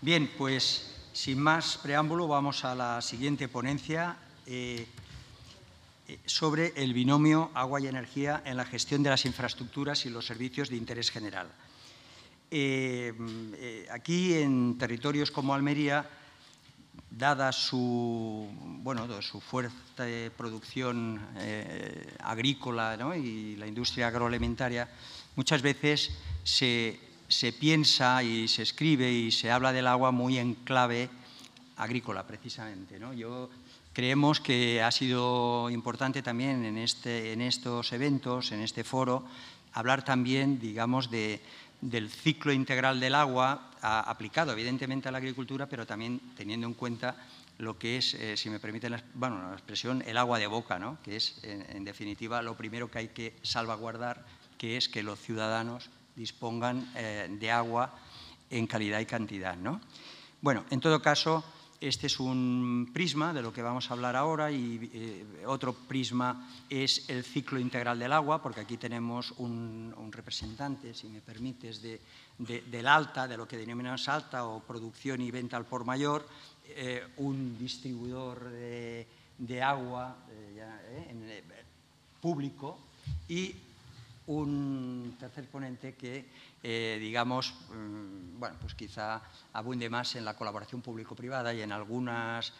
Bien, pues sin más preámbulo vamos a la siguiente ponencia sobre el binomio agua y energía en la gestión de las infraestructuras y los servicios de interés general. Aquí en territorios como Almería, dada su fuerte producción agrícola, ¿no?, y la industria agroalimentaria, muchas veces se piensa y se escribe y se habla del agua muy en clave agrícola, precisamente, ¿no? Creemos que ha sido importante también en estos eventos, en este foro, hablar también, digamos, del ciclo integral del agua aplicado, evidentemente, a la agricultura, pero también teniendo en cuenta lo que es, si me permiten la expresión, el agua de boca, ¿no?, que es, en definitiva, lo primero que hay que salvaguardar, que es que los ciudadanos dispongan de agua en calidad y cantidad, ¿no? Bueno, en todo caso, este es un prisma de lo que vamos a hablar ahora y otro prisma es el ciclo integral del agua, porque aquí tenemos un representante, si me permites, del ALTA, de lo que denominamos ALTA o producción y venta al por mayor, un distribuidor de agua público y un tercer ponente que, digamos, pues quizá abunde más en la colaboración público-privada y en algunas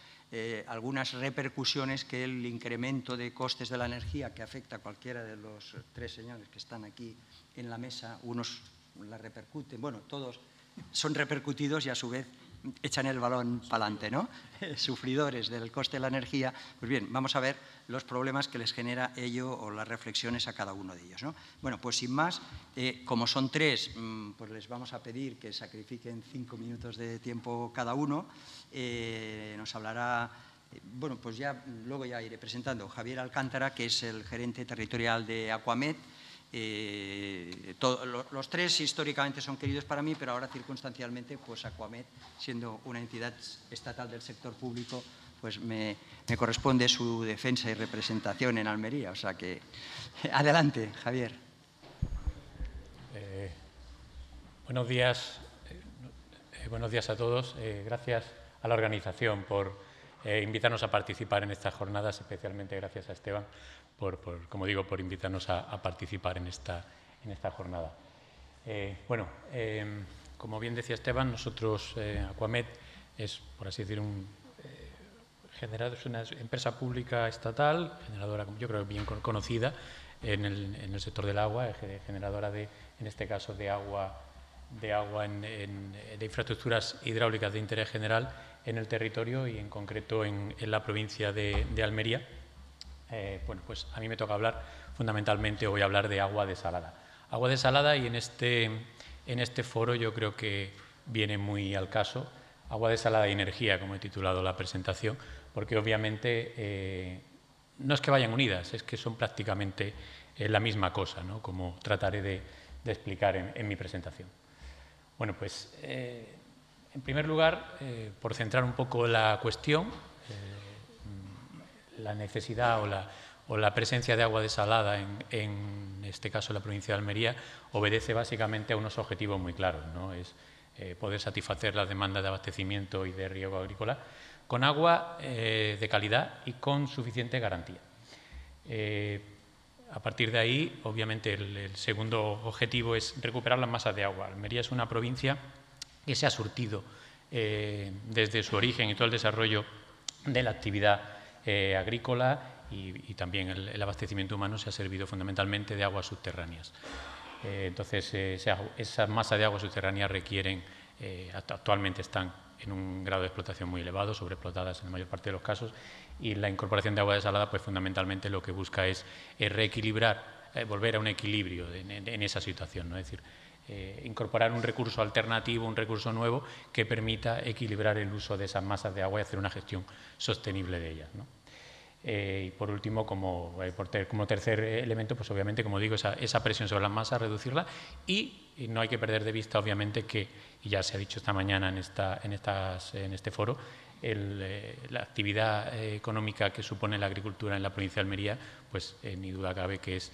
repercusiones que el incremento de costes de la energía que afecta a cualquiera de los tres señores que están aquí en la mesa, unos la repercuten, bueno, todos son repercutidos y a su vez echan el balón para adelante, ¿no? Sufridores del coste de la energía. Pues bien, vamos a ver los problemas que les genera ello o las reflexiones a cada uno de ellos, ¿no? Bueno, pues sin más, como son tres, pues les vamos a pedir que sacrifiquen 5 minutos de tiempo cada uno. Nos hablará, bueno, pues ya luego ya iré presentando Javier Alcántara, que es el gerente territorial de Aquamed. Los tres históricamente son queridos para mí, pero ahora circunstancialmente, pues Aquamed, siendo una entidad estatal del sector público, pues me corresponde su defensa y representación en Almería. O sea que, adelante, Javier. Buenos días a todos. Gracias a la organización por invitarnos a participar en estas jornadas, especialmente gracias a Esteban como digo, por invitarnos a participar en esta jornada. Como bien decía Esteban, nosotros, Aquamed, es, por así decir, es una empresa pública estatal, generadora, yo creo, bien conocida en el sector del agua, generadora en este caso, de agua de infraestructuras hidráulicas de interés general en el territorio y en concreto en la provincia de Almería. Pues a mí me toca hablar fundamentalmente, voy a hablar de agua desalada. Agua desalada, y en este foro yo creo que viene muy al caso, agua desalada y energía, como he titulado la presentación, porque obviamente no es que vayan unidas, es que son prácticamente la misma cosa, ¿no?, como trataré de explicar en mi presentación. Bueno, pues en primer lugar, por centrar un poco la cuestión, la necesidad o la presencia de agua desalada en este caso en la provincia de Almería obedece básicamente a unos objetivos muy claros, ¿no? Es poder satisfacer las demandas de abastecimiento y de riego agrícola con agua de calidad y con suficiente garantía. A partir de ahí, obviamente, el segundo objetivo es recuperar las masas de agua. Almería es una provincia que se ha surtido desde su origen y todo el desarrollo de la actividad agrícola y también el abastecimiento humano se ha servido fundamentalmente de aguas subterráneas. Entonces, esas masas de agua subterráneas actualmente están en un grado de explotación muy elevado, sobreexplotadas en la mayor parte de los casos, y la incorporación de agua desalada, pues fundamentalmente lo que busca es reequilibrar, volver a un equilibrio en esa situación, ¿no? Es decir, incorporar un recurso alternativo, un recurso nuevo que permita equilibrar el uso de esas masas de agua y hacer una gestión sostenible de ellas, ¿no? Y por último, como tercer elemento, pues obviamente, como digo, esa presión sobre las masas, reducirla y no hay que perder de vista, obviamente, que, y ya se ha dicho esta mañana en este foro, la actividad económica que supone la agricultura en la provincia de Almería, pues ni duda cabe que es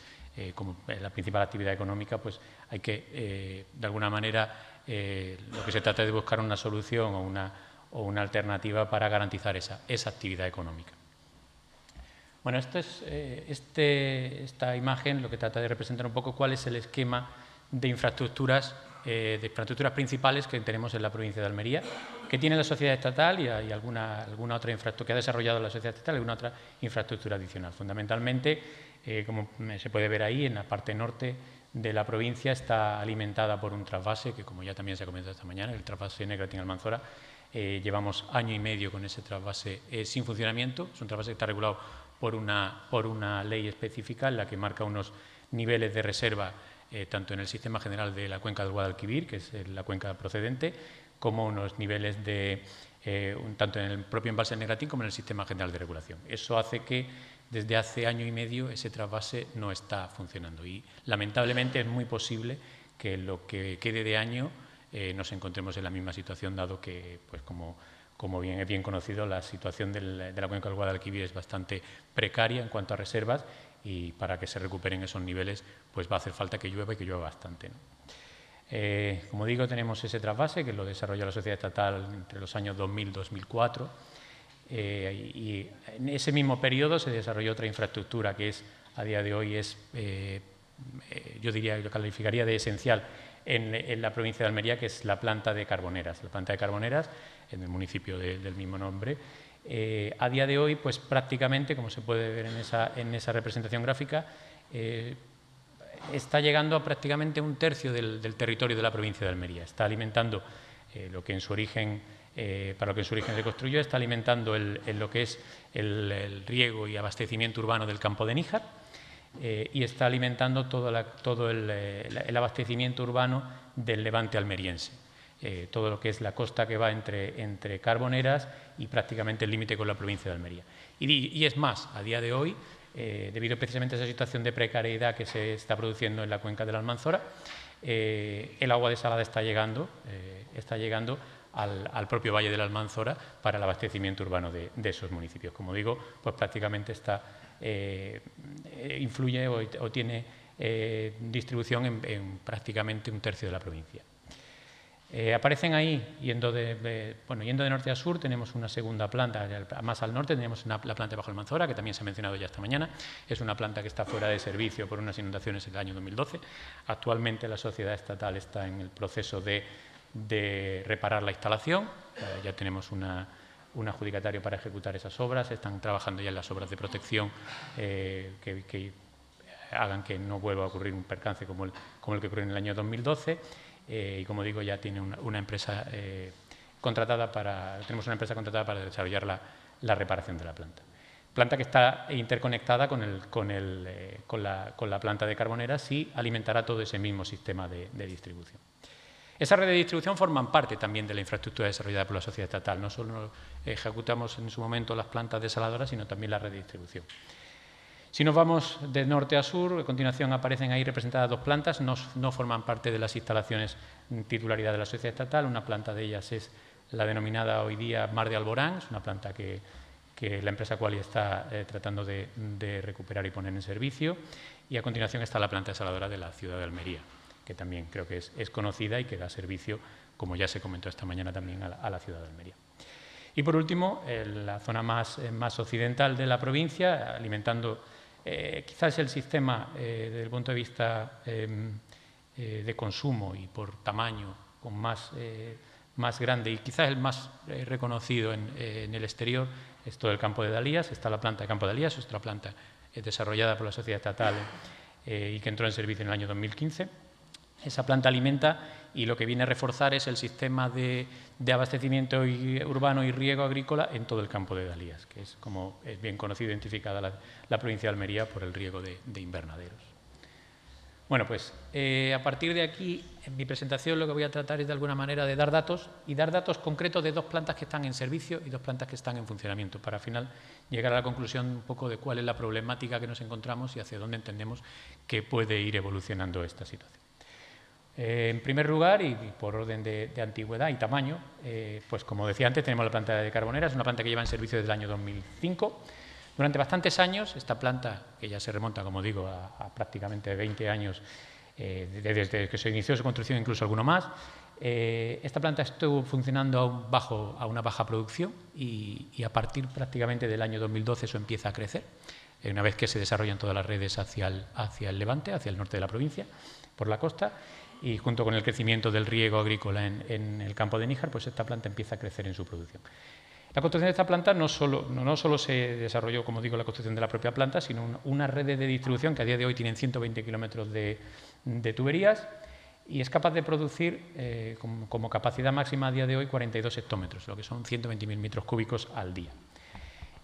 como la principal actividad económica, pues hay que de alguna manera lo que se trata es de buscar una solución o una alternativa para garantizar esa actividad económica. Bueno, esta imagen lo que trata de representar un poco cuál es el esquema de infraestructuras principales que tenemos en la provincia de Almería, que tiene la sociedad estatal y alguna otra infraestructura que ha desarrollado la sociedad estatal y alguna otra infraestructura adicional. Fundamentalmente, como se puede ver ahí, en la parte norte de la provincia está alimentada por un trasvase, que como ya también se ha comentado esta mañana, el trasvase Negratín-Almanzora. Llevamos año y medio con ese trasvase sin funcionamiento. Es un trasvase que está regulado por una ley específica en la que marca unos niveles de reserva tanto en el sistema general de la cuenca del Guadalquivir, que es la cuenca procedente, como unos niveles tanto en el propio embalse del Negratín como en el sistema general de regulación. Eso hace que desde hace año y medio ese trasvase no está funcionando y lamentablemente es muy posible que lo que quede de año nos encontremos en la misma situación, dado que, pues como bien es bien conocido, la situación de la cuenca del Guadalquivir es bastante precaria en cuanto a reservas y para que se recuperen esos niveles pues va a hacer falta que llueva y que llueva bastante, ¿no? Como digo, tenemos ese trasvase que lo desarrolla la sociedad estatal entre los años 2000 y 2004 y en ese mismo periodo se desarrolló otra infraestructura que a día de hoy yo diría, lo calificaría de esencial en la provincia de Almería, que es la planta de Carboneras. La planta de Carboneras, en el municipio del mismo nombre, a día de hoy, pues prácticamente, como se puede ver en esa representación gráfica, está llegando a prácticamente un tercio del territorio de la provincia de Almería. Está alimentando lo que en su origen, para lo que en su origen se construyó, está alimentando lo que es el riego y abastecimiento urbano del campo de Níjar y está alimentando todo el abastecimiento urbano del levante almeriense. Todo lo que es la costa que va entre Carboneras y prácticamente el límite con la provincia de Almería. Y es más, a día de hoy, debido precisamente a esa situación de precariedad que se está produciendo en la cuenca de la Almanzora, el agua desalada está llegando al propio valle de la Almanzora para el abastecimiento urbano de esos municipios. Como digo, pues prácticamente influye o tiene distribución en prácticamente un tercio de la provincia. Aparecen ahí, yendo de norte a sur, tenemos una segunda planta, más al norte tenemos la planta de Bajo Almanzora, que también se ha mencionado ya esta mañana. Es una planta que está fuera de servicio por unas inundaciones en el año 2012. Actualmente la sociedad estatal está en el proceso de reparar la instalación. Ya tenemos un adjudicatario para ejecutar esas obras. Están trabajando ya en las obras de protección que hagan que no vuelva a ocurrir un percance como el que ocurrió en el año 2012. Y como digo, ya tiene una empresa contratada tenemos una empresa contratada para desarrollar la reparación de la planta. Planta que está interconectada con la planta de Carboneras y alimentará todo ese mismo sistema de distribución. Esa red de distribución forman parte también de la infraestructura desarrollada por la sociedad estatal. No solo ejecutamos en su momento las plantas desaladoras, sino también la red de distribución. Si nos vamos de norte a sur, a continuación aparecen ahí representadas dos plantas, no forman parte de las instalaciones titularidad de la sociedad estatal. Una planta de ellas es la denominada hoy día Mar de Alborán, es una planta que la empresa Quali está tratando de recuperar y poner en servicio. Y a continuación está la planta desaladora de la ciudad de Almería, que también creo que es conocida y que da servicio, como ya se comentó esta mañana, también a la ciudad de Almería. Y por último, la zona más occidental de la provincia, alimentando quizás el sistema desde el punto de vista de consumo y por tamaño más grande y quizás el más reconocido en el exterior, es todo el campo de Dalías. Está la planta de Campo de Dalías, otra planta desarrollada por la sociedad estatal y que entró en servicio en el año 2015. Esa planta alimenta y lo que viene a reforzar es el sistema de abastecimiento urbano y riego agrícola en todo el campo de Dalías, que es, como es bien conocido, identificada la provincia de Almería por el riego de invernaderos. Bueno, pues a partir de aquí, en mi presentación lo que voy a tratar es de alguna manera de dar datos concretos de dos plantas que están en servicio y dos plantas que están en funcionamiento, para al final llegar a la conclusión un poco de cuál es la problemática que nos encontramos y hacia dónde entendemos que puede ir evolucionando esta situación. En primer lugar, y por orden de antigüedad y tamaño, pues como decía antes, tenemos la planta de Carboneras, una planta que lleva en servicio desde el año 2005. Durante bastantes años, esta planta, que ya se remonta, como digo, a prácticamente 20 años, desde que se inició su construcción, incluso alguno más, Esta planta estuvo funcionando a una baja producción y a partir prácticamente del año 2012 eso empieza a crecer, una vez que se desarrollan todas las redes hacia el levante, hacia el norte de la provincia, por la costa, y junto con el crecimiento del riego agrícola en el campo de Níjar, pues esta planta empieza a crecer en su producción. La construcción de esta planta no solo se desarrolló, como digo, la construcción de la propia planta, sino una red de distribución que a día de hoy tienen 120 kilómetros de tuberías y es capaz de producir como capacidad máxima a día de hoy 42 hectómetros, lo que son 120.000 metros cúbicos al día.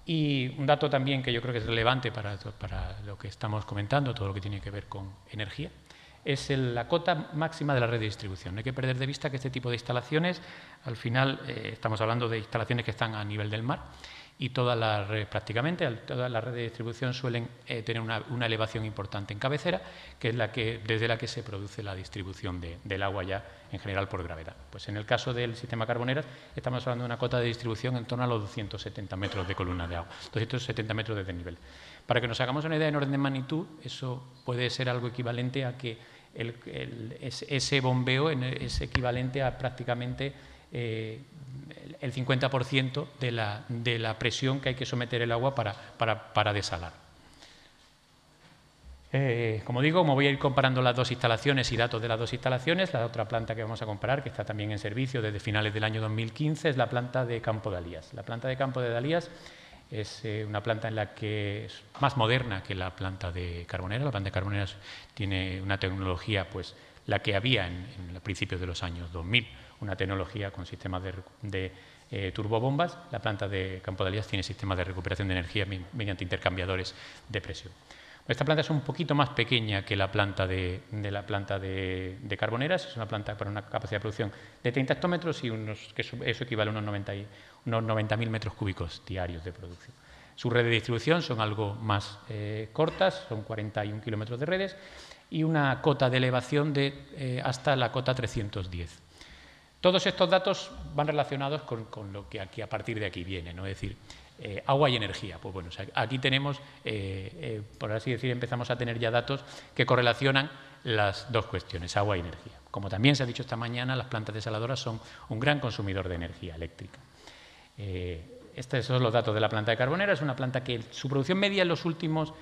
Y un dato también que yo creo que es relevante para lo que estamos comentando, todo lo que tiene que ver con energía, es la cota máxima de la red de distribución. No hay que perder de vista que este tipo de instalaciones, al final estamos hablando de instalaciones que están a nivel del mar y prácticamente toda la red de distribución suelen tener una elevación importante en cabecera, que es desde la que se produce la distribución del agua ya en general por gravedad. Pues en el caso del sistema Carboneras estamos hablando de una cota de distribución en torno a los 270 metros de columna de agua, 270 metros de desnivel. Para que nos hagamos una idea en orden de magnitud, eso puede ser algo equivalente a que ese bombeo es equivalente a prácticamente el 50% de la presión que hay que someter el agua para desalar. Como digo, como voy a ir comparando las dos instalaciones y datos de las dos instalaciones, la otra planta que vamos a comparar, que está también en servicio desde finales del año 2015, es la planta de Campo de Alías. La planta de Campo de Alías es una planta en la que es más moderna que la planta de Carboneras. La planta de Carboneras tiene una tecnología, pues la que había en principios de los años 2000, una tecnología con sistemas de turbobombas. La planta de Campo de Alías tiene sistemas de recuperación de energía mediante intercambiadores de presión. Esta planta es un poquito más pequeña que la planta de Carboneras. Es una planta para una capacidad de producción de 30 hectómetros y eso equivale a unos 90.000 metros cúbicos diarios de producción. Su red de distribución son algo más cortas, son 41 kilómetros de redes y una cota de elevación de hasta la cota 310. Todos estos datos van relacionados con lo que a partir de aquí viene, ¿no? Es decir, agua y energía. Pues bueno, o sea, aquí tenemos, por así decir, empezamos a tener ya datos que correlacionan las dos cuestiones, agua y energía. Como también se ha dicho esta mañana, las plantas desaladoras son un gran consumidor de energía eléctrica. Estos son los datos de la planta de Carboneras. Es una planta que su producción media en los últimos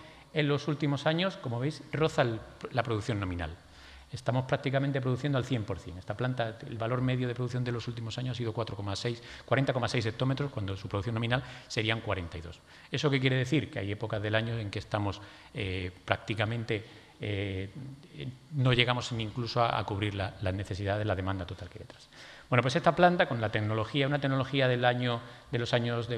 años, como veis, roza la producción nominal. Estamos prácticamente produciendo al 100%. Esta planta, el valor medio de producción de los últimos años ha sido 40,6 hectómetros, cuando su producción nominal serían 42. ¿Eso qué quiere decir? Que hay épocas del año en que estamos prácticamente, no llegamos incluso a cubrir las necesidades de la demanda total que hay detrás. Bueno, pues esta planta, con la tecnología, una tecnología de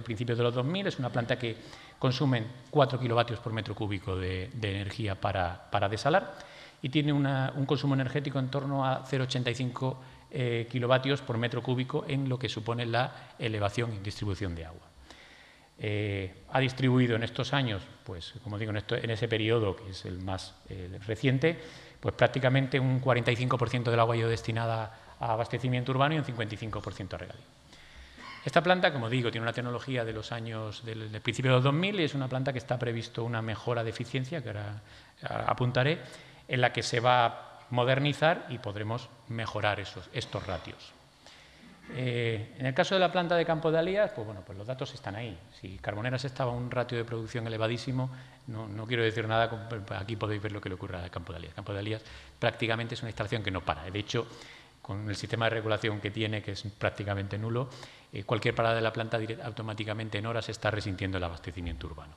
principios de los 2000, es una planta que consume 4 kilovatios por metro cúbico de energía para desalar, y tiene un consumo energético en torno a 0,85 kilovatios por metro cúbico en lo que supone la elevación y distribución de agua. Ha distribuido en estos años, pues como digo, en ese periodo que es el más reciente, pues prácticamente un 45% del agua ha ido destinada a abastecimiento urbano y un 55% a regadío. Esta planta, como digo, tiene una tecnología de los años del principio de los 2000 y es una planta que está previsto una mejora de eficiencia, que ahora apuntaré, en la que se va a modernizar y podremos mejorar estos ratios. En el caso de la planta de Campo de Alías, pues bueno, pues los datos están ahí. Si Carboneras estaba a un ratio de producción elevadísimo, no quiero decir nada, aquí podéis ver lo que le ocurre a Campo de Alías. Campo de Alías prácticamente es una instalación que no para. De hecho, con el sistema de regulación que tiene, que es prácticamente nulo, cualquier parada de la planta automáticamente en horas está resintiendo el abastecimiento urbano.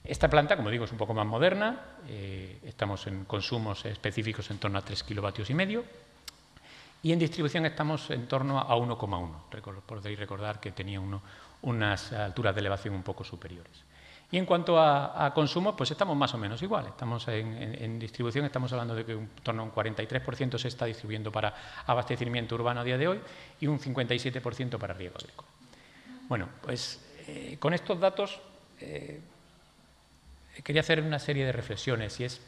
Esta planta, como digo, es un poco más moderna, estamos en consumos específicos en torno a 3,5 kilovatios y en distribución estamos en torno a 1,1. Podéis recordar que tenía unas alturas de elevación un poco superiores. Y en cuanto a consumo, pues estamos más o menos igual. Estamos en distribución, estamos hablando de que en torno a un 43% se está distribuyendo para abastecimiento urbano a día de hoy y un 57% para riego agrícola. Bueno, pues con estos datos quería hacer una serie de reflexiones y es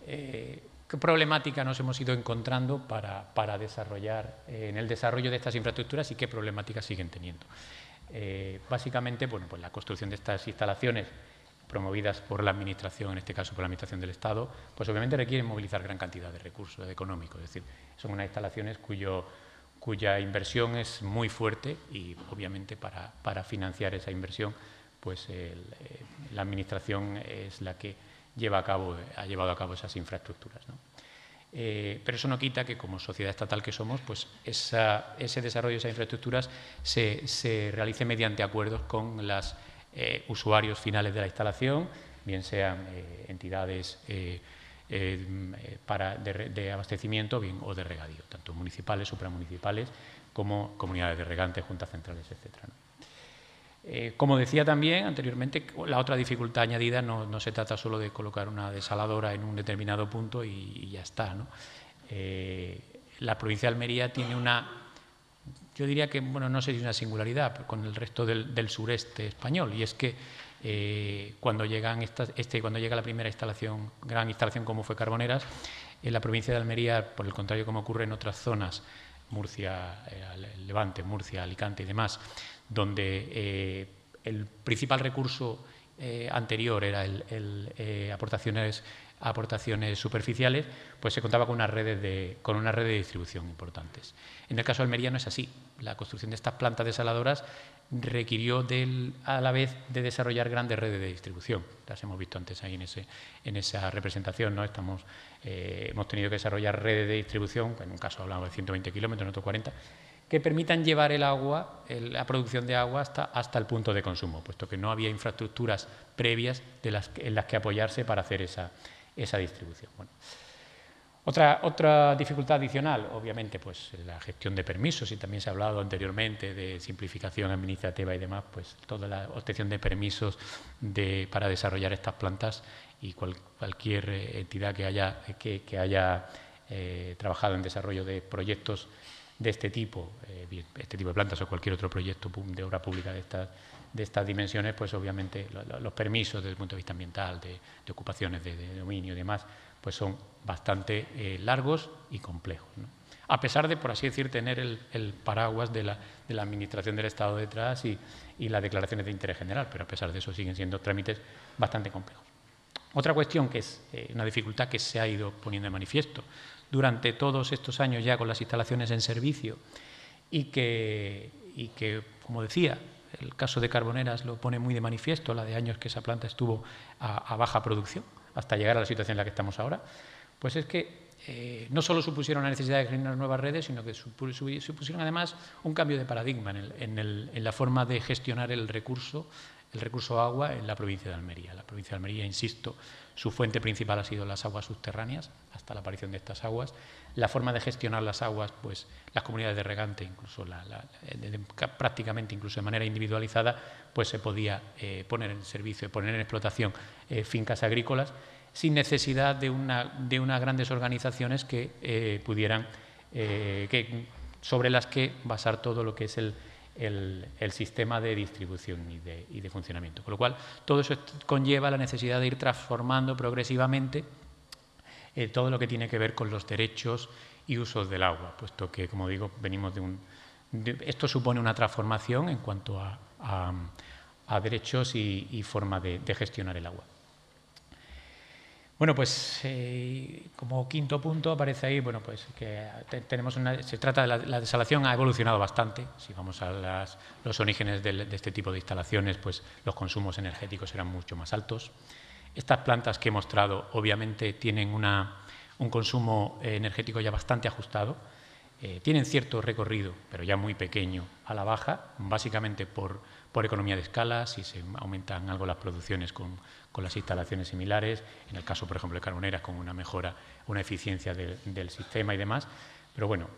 qué problemática nos hemos ido encontrando para desarrollar en el desarrollo de estas infraestructuras y qué problemáticas siguen teniendo. Básicamente, bueno, pues la construcción de estas instalaciones promovidas por la Administración, en este caso por la Administración del Estado, pues obviamente requieren movilizar gran cantidad de recursos económicos. Es decir, son unas instalaciones cuya inversión es muy fuerte y obviamente para financiar esa inversión pues la Administración es la que ha llevado a cabo esas infraestructuras, ¿no? Pero eso no quita que, como sociedad estatal que somos, pues ese desarrollo de esas infraestructuras se realice mediante acuerdos con los usuarios finales de la instalación, bien sean entidades de abastecimiento o de regadío, tanto municipales, supramunicipales, como comunidades de regantes, juntas centrales, etcétera, ¿no? Como decía también anteriormente, la otra dificultad añadida no se trata solo de colocar una desaladora en un determinado punto y ya está, ¿no? La provincia de Almería tiene yo diría que, bueno, no sé si una singularidad, pero con el resto del sureste español, y es que cuando llega la primera gran instalación como fue Carboneras, en la provincia de Almería, por el contrario, como ocurre en otras zonas, Murcia, Levante, Murcia, Alicante y demás, donde el principal recurso anterior era aportaciones superficiales, pues se contaba con unas redes de distribución importantes. En el caso de Almería no es así. La construcción de estas plantas desaladoras requirió a la vez de desarrollar grandes redes de distribución. Las hemos visto antes ahí en esa representación, ¿no? Hemos tenido que desarrollar redes de distribución, en un caso hablamos de 120 kilómetros, en otro 40, que permitan llevar el agua, la producción de agua hasta el punto de consumo, puesto que no había infraestructuras previas en las que apoyarse para hacer esa distribución. Bueno. Otra dificultad adicional, obviamente, pues la gestión de permisos, y también se ha hablado anteriormente de simplificación administrativa y demás, pues toda la obtención de permisos para desarrollar estas plantas, y cualquier entidad que haya trabajado en desarrollo de proyectos de este tipo de plantas o cualquier otro proyecto de obra pública de estas dimensiones, pues obviamente los permisos desde el punto de vista ambiental, de ocupaciones de dominio y demás, pues son bastante largos y complejos, ¿no? A pesar de, por así decir, tener el paraguas de la Administración del Estado detrás y las declaraciones de interés general, pero a pesar de eso siguen siendo trámites bastante complejos. Otra cuestión que es una dificultad que se ha ido poniendo de manifiesto durante todos estos años ya con las instalaciones en servicio y que, como decía, el caso de Carboneras lo pone muy de manifiesto, la de años que esa planta estuvo a baja producción, hasta llegar a la situación en la que estamos ahora, pues es que no solo supusieron la necesidad de generar nuevas redes, sino que supusieron además un cambio de paradigma en la forma de gestionar el recurso agua en la provincia de Almería. La provincia de Almería, insisto, su fuente principal ha sido las aguas subterráneas, hasta la aparición de estas aguas. La forma de gestionar las aguas, pues las comunidades de regante, incluso prácticamente incluso de manera individualizada, pues se podía poner en servicio, poner en explotación fincas agrícolas sin necesidad de unas grandes organizaciones que pudieran, sobre las que basar todo lo que es el sistema de distribución y de funcionamiento. Con lo cual, todo eso conlleva la necesidad de ir transformando progresivamente todo lo que tiene que ver con los derechos y usos del agua, puesto que, como digo, venimos esto supone una transformación en cuanto a derechos y forma de gestionar el agua. Bueno, pues como quinto punto aparece ahí, bueno, pues que se trata de la desalación ha evolucionado bastante. Si vamos a los orígenes de este tipo de instalaciones, pues los consumos energéticos eran mucho más altos. Estas plantas que he mostrado obviamente tienen un consumo energético ya bastante ajustado, tienen cierto recorrido, pero ya muy pequeño a la baja, básicamente por economía de escala, si se aumentan algo las producciones con las instalaciones similares, en el caso, por ejemplo, de Carboneras, con una mejora, una eficiencia del sistema y demás. Pero bueno,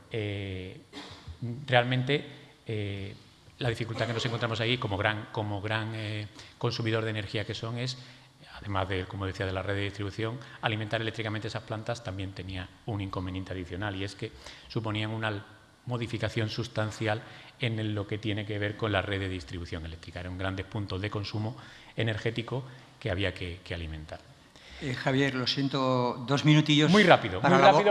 realmente la dificultad que nos encontramos ahí como gran consumidor de energía que son es, además de, como decía, de la red de distribución, alimentar eléctricamente esas plantas también tenía un inconveniente adicional, y es que suponían una modificación sustancial en lo que tiene que ver con la red de distribución eléctrica. Eran grandes puntos de consumo energético que había que alimentar. Javier, lo siento, 2 minutillos. Muy rápido,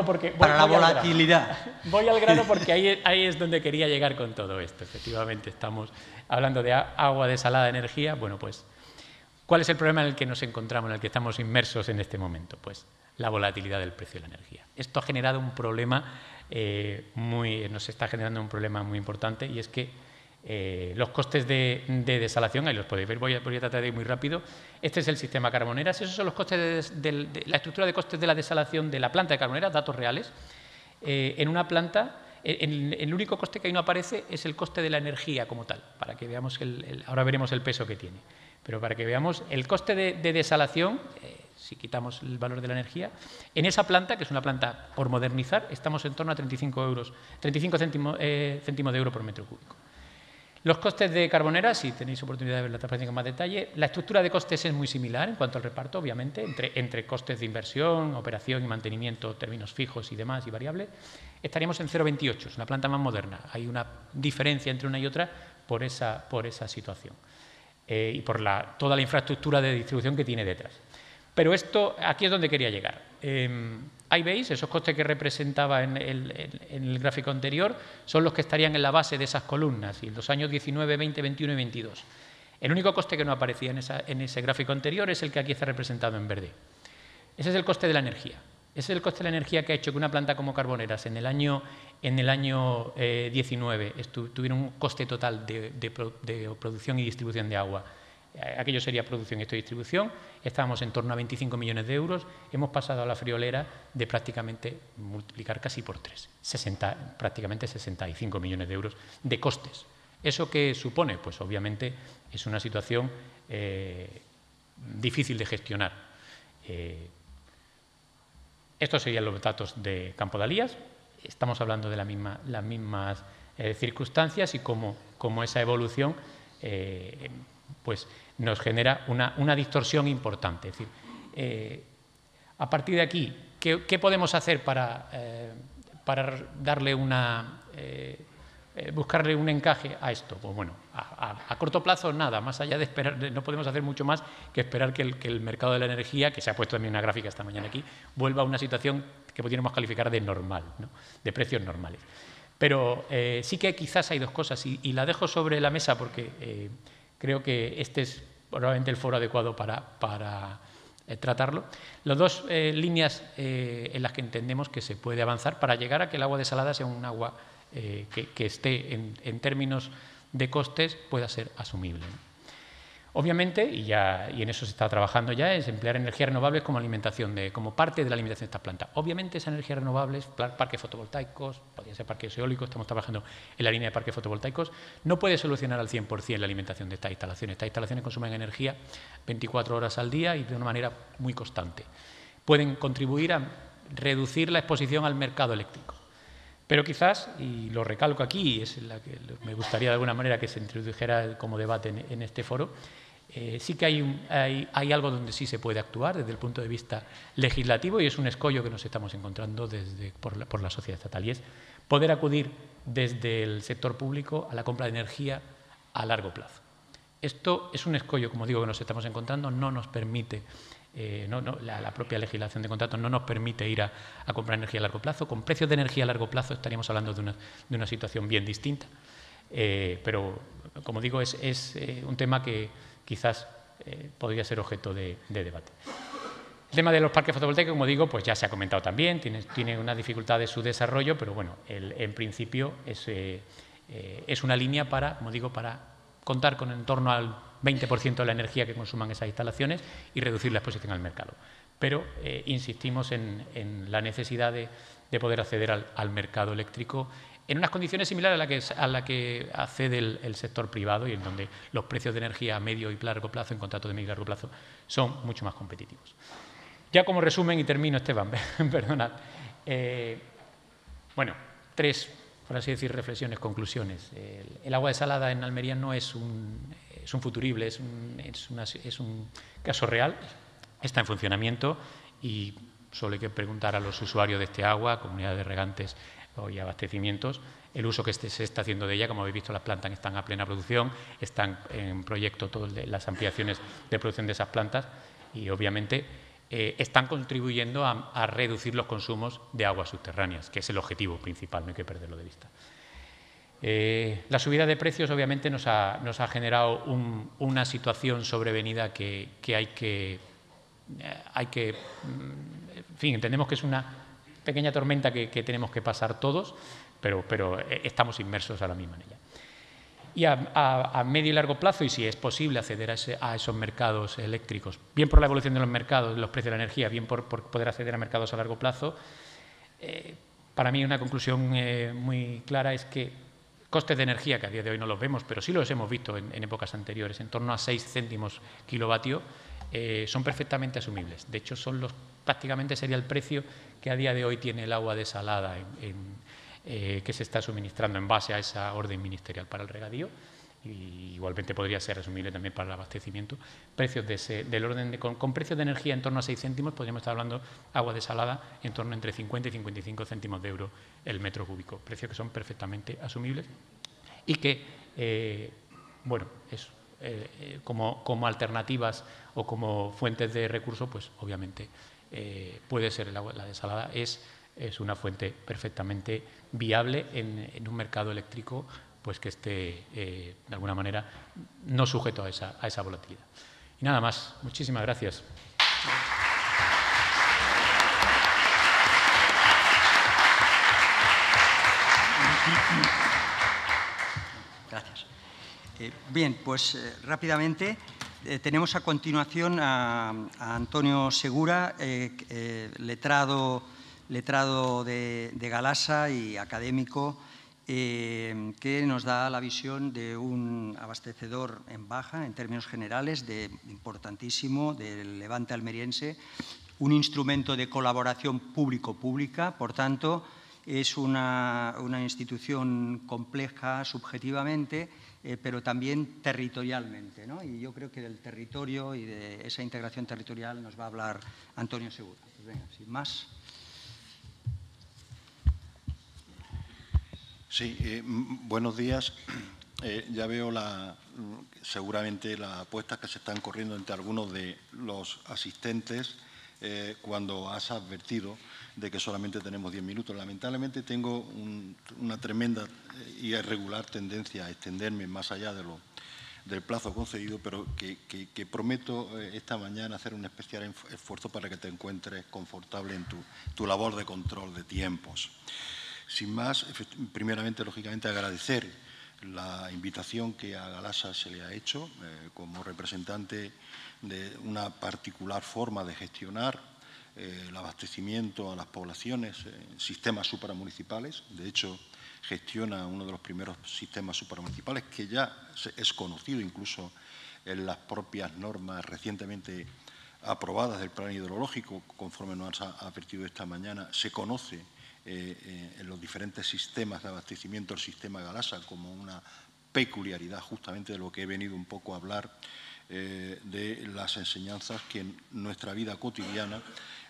porque para la volatilidad. Voy al grano porque ahí es donde quería llegar con todo esto. Efectivamente, estamos hablando de agua desalada de energía. Bueno, pues ¿Cuál es el problema en el que nos encontramos, en el que estamos inmersos en este momento? Pues la volatilidad del precio de la energía. Esto ha generado un problema nos está generando un problema muy importante, y es que los costes de desalación, ahí los podéis ver, voy a tratar de ir muy rápido. Este es el sistema Carboneras, esos son los costes de la estructura de costes de la desalación de la planta de Carboneras, datos reales. En una planta, el único coste que ahí no aparece es el coste de la energía como tal, para que veamos, ahora veremos el peso que tiene, pero para que veamos el coste de desalación, si quitamos el valor de la energía, en esa planta, que es una planta por modernizar, estamos en torno a 35 céntimos de euro por metro cúbico. Los costes de Carboneras, si tenéis oportunidad de ver la transparencia con más detalle, la estructura de costes es muy similar en cuanto al reparto, obviamente, entre costes de inversión, operación y mantenimiento, términos fijos y demás, y variables. Estaríamos en 0,28, es una planta más moderna. Hay una diferencia entre una y otra por esa situación y por toda la infraestructura de distribución que tiene detrás. Pero aquí es donde quería llegar. Ahí veis, esos costes que representaba en el gráfico anterior son los que estarían en la base de esas columnas, y los años 19, 20, 21 y 22. El único coste que no aparecía en ese gráfico anterior es el que aquí está representado en verde. Ese es el coste de la energía. Ese es el coste de la energía que ha hecho que una planta como Carboneras en el año 19 tuviera un coste total de producción y distribución de agua. Aquello sería producción y esto distribución. Estábamos en torno a 25 millones de euros. Hemos pasado a la friolera de prácticamente multiplicar casi por 3, prácticamente 65 millones de euros de costes. ¿Eso qué supone? Pues obviamente es una situación difícil de gestionar. Estos serían los datos de Campo de Alías. Estamos hablando de las mismas circunstancias, y cómo esa evolución pues nos genera una distorsión importante. Es decir, a partir de aquí, ¿qué podemos hacer para darle buscarle un encaje a esto? Pues bueno, a corto plazo nada, más allá de esperar, no podemos hacer mucho más que esperar que el mercado de la energía, que se ha puesto también una gráfica esta mañana aquí, vuelva a una situación que podríamos calificar de normal, ¿no? De precios normales. Pero sí que quizás hay dos cosas, y la dejo sobre la mesa porque creo que este es probablemente el foro adecuado para tratarlo. Las dos líneas en las que entendemos que se puede avanzar para llegar a que el agua desalada sea un agua que esté en términos de costes pueda ser asumible, ¿no? Obviamente, y en eso se está trabajando ya, es emplear energías renovables como parte de la alimentación de estas plantas. Obviamente, esas energías renovables, parques fotovoltaicos, podrían ser parques eólicos, estamos trabajando en la línea de parques fotovoltaicos, no puede solucionar al 100% la alimentación de estas instalaciones. Estas instalaciones consumen energía 24 horas al día y de una manera muy constante. Pueden contribuir a reducir la exposición al mercado eléctrico. Pero quizás, y lo recalco aquí, es la que me gustaría de alguna manera que se introdujera como debate en este foro, sí que hay algo donde sí se puede actuar desde el punto de vista legislativo, y es un escollo que nos estamos encontrando por la sociedad estatal, y es poder acudir desde el sector público a la compra de energía a largo plazo. Esto es un escollo, como digo, que nos estamos encontrando, no nos permite, la propia legislación de contratos no nos permite ir a comprar energía a largo plazo. Con precios de energía a largo plazo estaríamos hablando de una situación bien distinta, pero, como digo, es un tema que quizás podría ser objeto de debate. El tema de los parques fotovoltaicos, como digo, pues ya se ha comentado también, tiene unas dificultades su desarrollo, pero bueno, en principio es una línea como digo, para contar con en torno al 20% de la energía que consuman esas instalaciones y reducir la exposición al mercado. Pero insistimos en la necesidad de poder acceder al mercado eléctrico en unas condiciones similares a la que accede el sector privado, y en donde los precios de energía a medio y largo plazo, en contratos de medio y largo plazo, son mucho más competitivos. Ya como resumen, y termino, Esteban, perdonad. Bueno, tres, por así decir, reflexiones, conclusiones. El agua desalada en Almería no es un futurible, es un caso real, está en funcionamiento, y solo hay que preguntar a los usuarios de este agua, comunidades de regantes y abastecimientos, el uso que se está haciendo de ella. Como habéis visto, las plantas están a plena producción, están en proyecto todas las ampliaciones de producción de esas plantas, y obviamente están contribuyendo a reducir los consumos de aguas subterráneas, que es el objetivo principal, no hay que perderlo de vista. La subida de precios obviamente nos ha generado una situación sobrevenida que hay que, en fin, entendemos que es una pequeña tormenta que tenemos que pasar todos, pero estamos inmersos ahora mismo en ella. Y a medio y largo plazo, y si es posible acceder a esos mercados eléctricos, bien por la evolución de los mercados, los precios de la energía, bien por poder acceder a mercados a largo plazo, para mí una conclusión muy clara es que costes de energía, que a día de hoy no los vemos, pero sí los hemos visto en épocas anteriores, en torno a 6 céntimos kilovatio, son perfectamente asumibles. De hecho, prácticamente sería el precio que a día de hoy tiene el agua desalada que se está suministrando en base a esa orden ministerial para el regadío, y igualmente podría ser asumible también para el abastecimiento. Precios del orden con precios de energía en torno a 6 céntimos, podríamos estar hablando de agua desalada en torno entre 50 y 55 céntimos de euro el metro cúbico, precios que son perfectamente asumibles y que, bueno, como alternativas o como fuentes de recursos, pues obviamente puede ser el agua, la desalada es una fuente perfectamente viable en un mercado eléctrico pues que esté, de alguna manera, no sujeto a esa volatilidad. Y nada más. Muchísimas gracias. Gracias. Bien, pues rápidamente tenemos a continuación a Antonio Segura, letrado de Galasa y académico, que nos da la visión de un abastecedor en baja, en términos generales, importantísimo, del Levante almeriense, un instrumento de colaboración público-pública, por tanto, es una institución compleja subjetivamente, pero también territorialmente, ¿no? Y yo creo que del territorio y de esa integración territorial nos va a hablar Antonio Segura. Pues venga, sin más. Sí, buenos días. Ya veo seguramente las apuestas que se están corriendo entre algunos de los asistentes cuando has advertido de que solamente tenemos 10 minutos. Lamentablemente tengo una tremenda y irregular tendencia a extenderme más allá del plazo concedido, pero que prometo esta mañana hacer un especial esfuerzo para que te encuentres confortable en tu labor de control de tiempos. Sin más, primeramente, lógicamente, agradecer la invitación que a Galasa se le ha hecho como representante de una particular forma de gestionar el abastecimiento a las poblaciones en sistemas supramunicipales. De hecho, gestiona uno de los primeros sistemas supramunicipales que ya es conocido incluso en las propias normas recientemente aprobadas del plan hidrológico, conforme nos ha advertido esta mañana. Se conoce en los diferentes sistemas de abastecimiento el sistema Galasa como una peculiaridad justamente de lo que he venido un poco a hablar de las enseñanzas que en nuestra vida cotidiana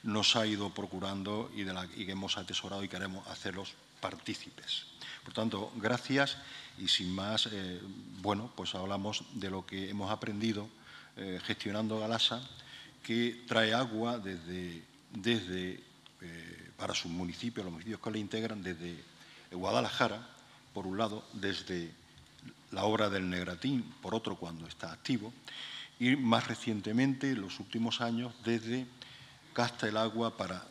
nos ha ido procurando y que hemos atesorado y queremos hacerlos partícipes. Por tanto, gracias y sin más, bueno, pues hablamos de lo que hemos aprendido gestionando Galasa, que trae agua para sus municipios, los municipios que le integran, desde Guadalajara, por un lado, desde la obra del Negratín, por otro, cuando está activo, y más recientemente, en los últimos años, desde Casta el Agua para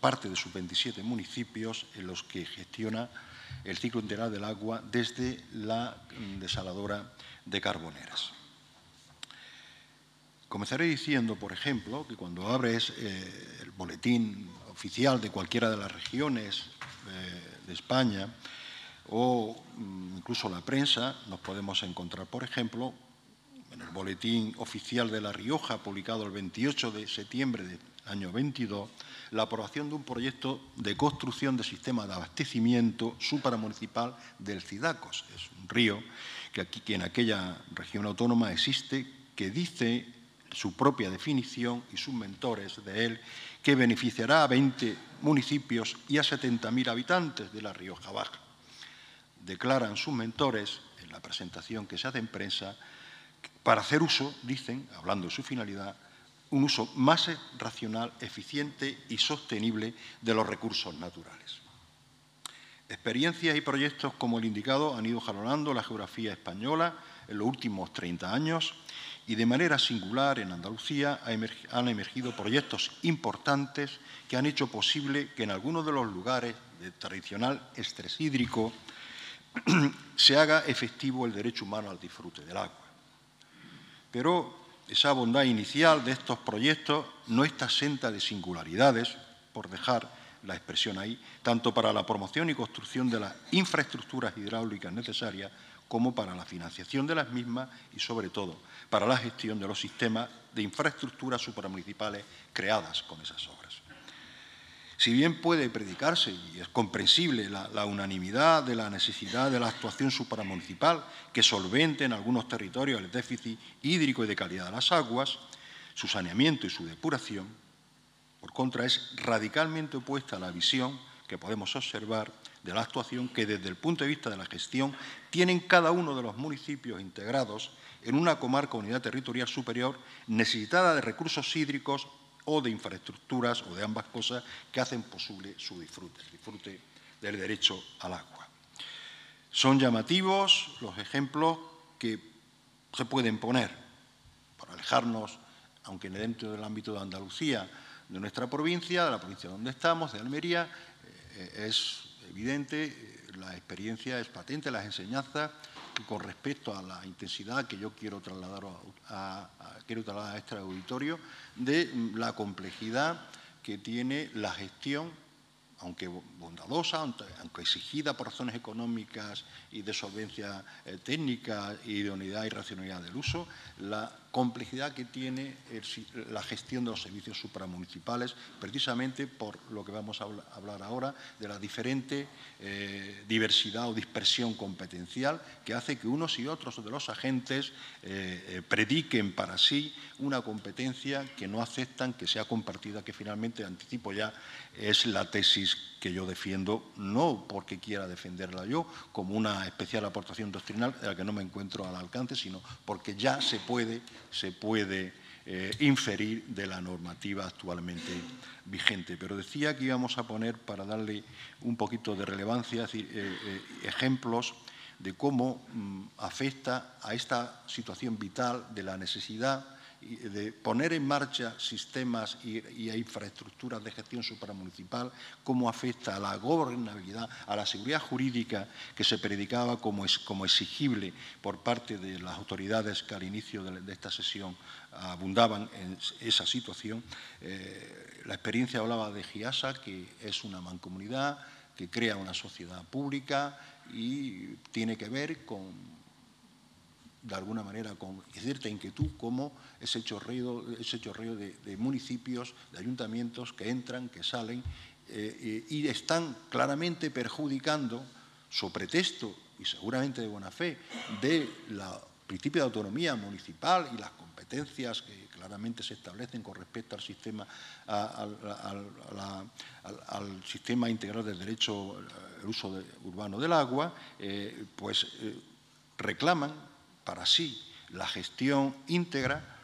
parte de sus 27 municipios en los que gestiona el ciclo integral del agua desde la desaladora de Carboneras. Comenzaré diciendo, por ejemplo, que cuando abres el boletín oficial de cualquiera de las regiones de España o incluso la prensa, nos podemos encontrar, por ejemplo, en el boletín oficial de La Rioja, publicado el 28 de septiembre del año 22, la aprobación de un proyecto de construcción de sistema de abastecimiento supramunicipal del Cidacos. Es un río que en aquella región autónoma existe, que dice su propia definición y sus mentores de él, que beneficiará a 20 municipios y a 70.000 habitantes de La Rioja Baja. Declaran sus mentores, en la presentación que se hace en prensa, para hacer uso, dicen, hablando de su finalidad, un uso más racional, eficiente y sostenible de los recursos naturales. Experiencias y proyectos como el indicado han ido jalonando la geografía española en los últimos 30 años y de manera singular en Andalucía han emergido proyectos importantes que han hecho posible que en algunos de los lugares de tradicional estrés hídrico se haga efectivo el derecho humano al disfrute del agua. Pero esa bondad inicial de estos proyectos no está exenta de singularidades, por dejar la expresión ahí, tanto para la promoción y construcción de las infraestructuras hidráulicas necesarias como para la financiación de las mismas y, sobre todo, para la gestión de los sistemas de infraestructuras supramunicipales creadas con esas obras. Si bien puede predicarse, y es comprensible, la unanimidad de la necesidad de la actuación supramunicipal que solvente en algunos territorios el déficit hídrico y de calidad de las aguas, su saneamiento y su depuración, por contra, es radicalmente opuesta a la visión que podemos observar de la actuación que, desde el punto de vista de la gestión, tienen cada uno de los municipios integrados en una comarca o unidad territorial superior necesitada de recursos hídricos o de infraestructuras, o de ambas cosas, que hacen posible su disfrute, el disfrute del derecho al agua. Son llamativos los ejemplos que se pueden poner, para alejarnos, aunque dentro del ámbito de Andalucía, de nuestra provincia, de la provincia donde estamos, de Almería. Es evidente, la experiencia es patente, las enseñanzas, con respecto a la intensidad que yo quiero trasladar a este auditorio, de la complejidad que tiene la gestión, aunque bondadosa, aunque exigida por razones económicas y de solvencia técnica, idoneidad y racionalidad del uso, la complejidad que tiene la gestión de los servicios supramunicipales, precisamente por lo que vamos a hablar ahora, de la diferente diversidad o dispersión competencial que hace que unos y otros de los agentes prediquen para sí una competencia que no aceptan que sea compartida, que finalmente, anticipo ya, es la tesis que yo defiendo, no porque quiera defenderla yo como una especial aportación doctrinal de la que no me encuentro al alcance, sino porque ya se puede inferir de la normativa actualmente vigente. Pero decía que íbamos a poner, para darle un poquito de relevancia, es decir, ejemplos de cómo afecta a esta situación vital de la necesidad de poner en marcha sistemas y infraestructuras de gestión supramunicipal, cómo afecta a la gobernabilidad, a la seguridad jurídica que se predicaba como exigible por parte de las autoridades que al inicio de esta sesión abundaban en esa situación. La experiencia hablaba de GIASA, que es una mancomunidad que crea una sociedad pública y tiene que ver con, de alguna manera, con cierta inquietud, como ese chorreo de municipios, de ayuntamientos que entran, que salen y están claramente perjudicando, sobre pretexto, y seguramente de buena fe, del principio de autonomía municipal y las competencias que claramente se establecen con respecto al sistema, al sistema integral del derecho al uso urbano del agua, reclaman para sí la gestión íntegra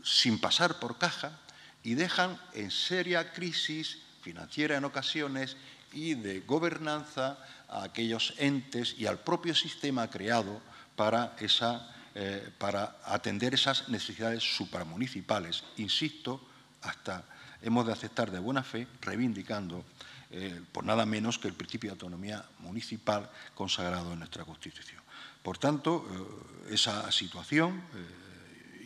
sin pasar por caja y dejan en seria crisis financiera en ocasiones y de gobernanza a aquellos entes y al propio sistema creado para atender esas necesidades supramunicipales. Insisto, hasta hemos de aceptar de buena fe, reivindicando por nada menos que el principio de autonomía municipal consagrado en nuestra Constitución. Por tanto, esa situación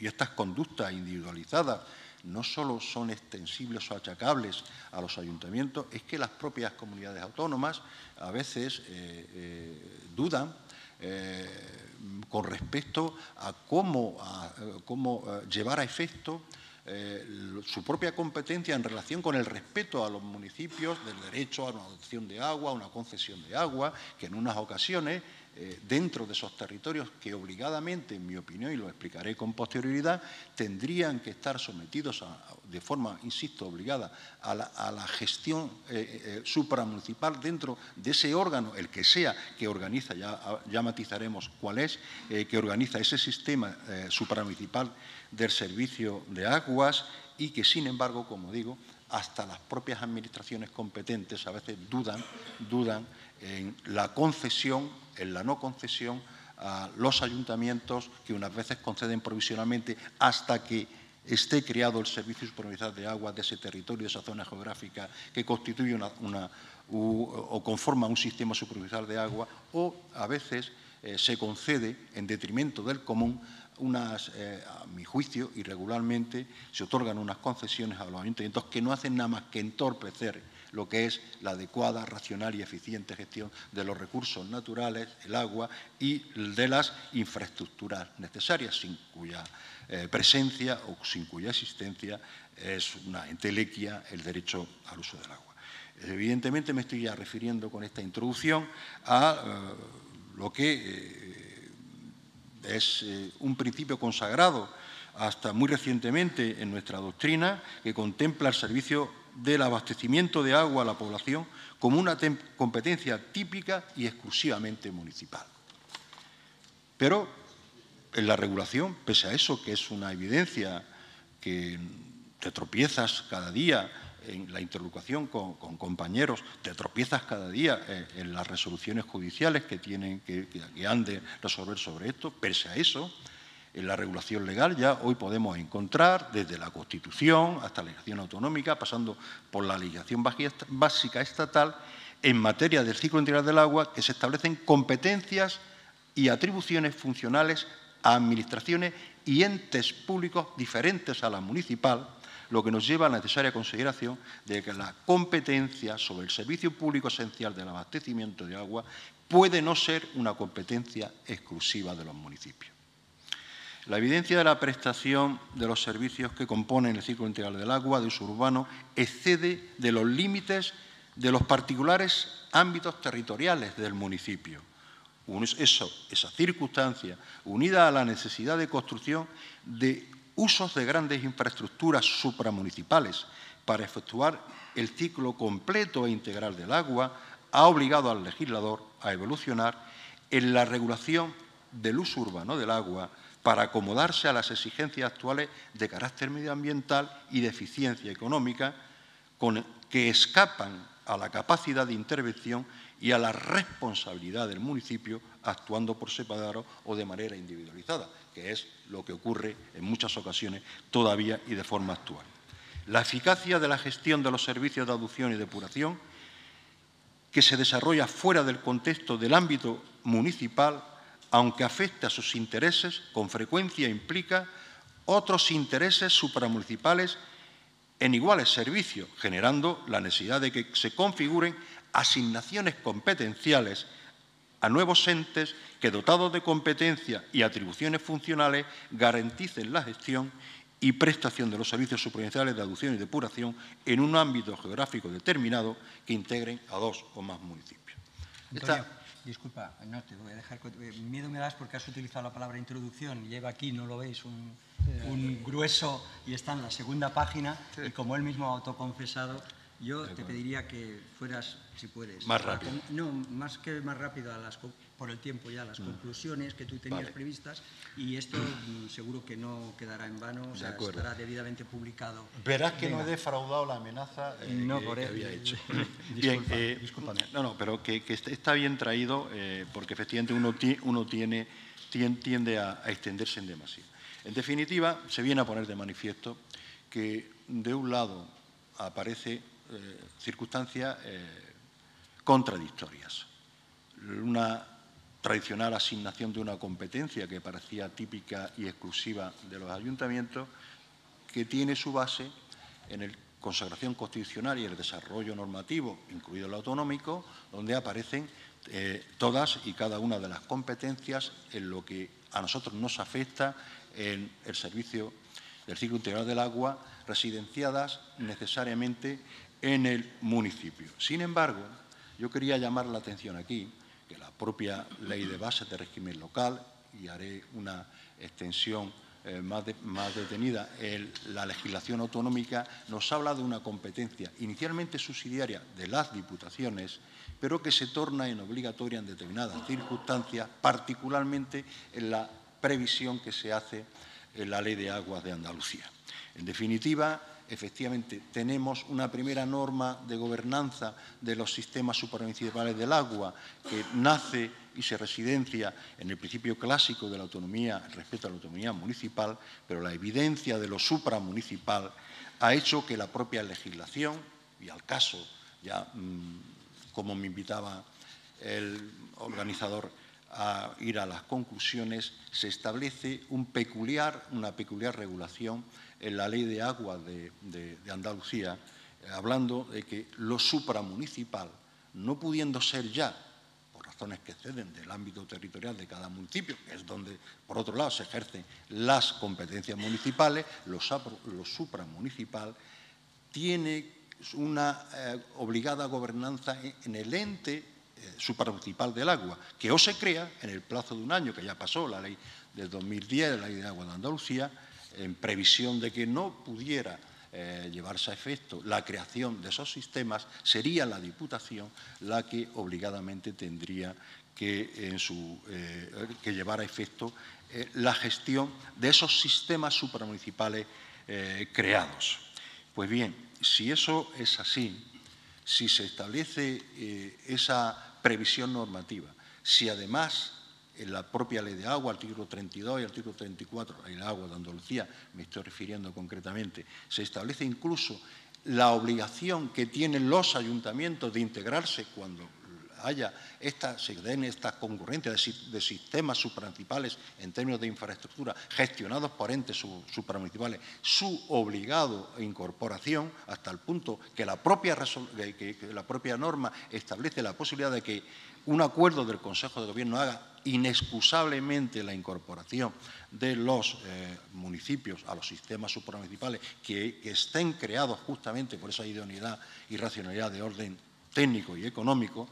y estas conductas individualizadas no solo son extensibles o achacables a los ayuntamientos, es que las propias comunidades autónomas a veces dudan con respecto a cómo llevar a efecto su propia competencia en relación con el respeto a los municipios del derecho a una adopción de agua, a una concesión de agua, que en unas ocasiones dentro de esos territorios que obligadamente, en mi opinión, y lo explicaré con posterioridad, tendrían que estar sometidos de forma, insisto, obligada a la gestión supramunicipal dentro de ese órgano, el que sea, que organiza, ya matizaremos cuál es, que organiza ese sistema supramunicipal del servicio de aguas y que, sin embargo, como digo, hasta las propias administraciones competentes a veces dudan en la concesión, en la no concesión a los ayuntamientos que unas veces conceden provisionalmente hasta que esté creado el Servicio Supervisor de Agua de ese territorio, de esa zona geográfica que constituye o conforma un sistema supervisor de agua, o a veces se concede en detrimento del común a mi juicio, irregularmente, se otorgan unas concesiones a los ayuntamientos que no hacen nada más que entorpecer lo que es la adecuada, racional y eficiente gestión de los recursos naturales, el agua y de las infraestructuras necesarias, sin cuya presencia o sin cuya existencia es una entelequia el derecho al uso del agua. Evidentemente me estoy ya refiriendo con esta introducción a lo que es un principio consagrado hasta muy recientemente en nuestra doctrina, que contempla el servicio del abastecimiento de agua a la población como una competencia típica y exclusivamente municipal. Pero en la regulación, pese a eso, que es una evidencia que te tropiezas cada día en la interlocución con compañeros, te tropiezas cada día en las resoluciones judiciales que han de resolver sobre esto, pese a eso, en la regulación legal ya hoy podemos encontrar desde la Constitución hasta la legislación autonómica, pasando por la legislación básica estatal, en materia del ciclo integral del agua, que se establecen competencias y atribuciones funcionales a administraciones y entes públicos diferentes a la municipal, lo que nos lleva a la necesaria consideración de que la competencia sobre el servicio público esencial del abastecimiento de agua puede no ser una competencia exclusiva de los municipios. La evidencia de la prestación de los servicios que componen el ciclo integral del agua de uso urbano excede de los límites de los particulares ámbitos territoriales del municipio. Esa circunstancia, unida a la necesidad de construcción de usos de grandes infraestructuras supramunicipales para efectuar el ciclo completo e integral del agua, ha obligado al legislador a evolucionar en la regulación del uso urbano del agua para acomodarse a las exigencias actuales de carácter medioambiental y de eficiencia económica que escapan a la capacidad de intervención y a la responsabilidad del municipio actuando por separado o de manera individualizada, que es lo que ocurre en muchas ocasiones todavía y de forma actual. La eficacia de la gestión de los servicios de aducción y depuración que se desarrolla fuera del contexto del ámbito municipal, aunque afecte a sus intereses, con frecuencia implica otros intereses supramunicipales en iguales servicios, generando la necesidad de que se configuren asignaciones competenciales a nuevos entes que, dotados de competencia y atribuciones funcionales, garanticen la gestión y prestación de los servicios supramunicipales de aducción y depuración en un ámbito geográfico determinado que integren a 2 o más municipios. Antonio, disculpa, no te voy a dejar. Miedo me das porque has utilizado la palabra introducción. Lleva aquí, no lo veis, un grueso y está en la segunda página. Y como él mismo ha autoconfesado, yo te pediría que fueras, si puedes. Más rápido. No, más que más rápido, por el tiempo ya, las conclusiones que tú tenías previstas. Y esto seguro que no quedará en vano, o sea, estará debidamente publicado. Verás que no he defraudado la amenaza que había hecho. Bien, discúlpame. No, pero que está bien traído porque efectivamente uno tiende a extenderse en demasía. En definitiva, se viene a poner de manifiesto que de un lado aparece circunstancias contradictorias. Una tradicional asignación de una competencia que parecía típica y exclusiva de los ayuntamientos, que tiene su base en la consagración constitucional y el desarrollo normativo, incluido el autonómico, donde aparecen todas y cada una de las competencias en lo que a nosotros nos afecta en el servicio del ciclo integral del agua, residenciadas necesariamente en el municipio. Sin embargo, yo quería llamar la atención aquí que la propia Ley de Bases de Régimen Local, y haré una extensión más detenida, la legislación autonómica nos habla de una competencia inicialmente subsidiaria de las diputaciones, pero que se torna en obligatoria en determinadas circunstancias, particularmente en la previsión que se hace en la Ley de Aguas de Andalucía. En definitiva, efectivamente, tenemos una primera norma de gobernanza de los sistemas supramunicipales del agua que nace y se residencia en el principio clásico de la autonomía, respecto a la autonomía municipal, pero la evidencia de lo supramunicipal ha hecho que la propia legislación, y al caso, ya como me invitaba el organizador a ir a las conclusiones, se establece una peculiar regulación en la Ley de Agua de Andalucía, hablando de que lo supramunicipal, no pudiendo ser ya, por razones que exceden del ámbito territorial de cada municipio, que es donde, por otro lado, se ejercen las competencias municipales, lo supramunicipal tiene una obligada gobernanza en el ente supramunicipal del agua, que o se crea en el plazo de un año, que ya pasó la ley del 2010, la Ley de Agua de Andalucía, en previsión de que no pudiera llevarse a efecto la creación de esos sistemas, sería la Diputación la que obligadamente tendría que llevar a efecto la gestión de esos sistemas supramunicipales creados. Pues bien, si eso es así, si se establece esa previsión normativa, si además en la propia Ley de Agua, artículo 32 y artículo 34, la Ley de Agua de Andalucía, me estoy refiriendo concretamente, se establece incluso la obligación que tienen los ayuntamientos de integrarse cuando se den estas concurrencias de sistemas supramunicipales en términos de infraestructura gestionados por entes supramunicipales, su obligado incorporación hasta el punto que la propia norma establece la posibilidad de que un acuerdo del Consejo de Gobierno haga inexcusablemente la incorporación de los municipios a los sistemas supramunicipales que estén creados justamente por esa idoneidad y racionalidad de orden técnico y económico.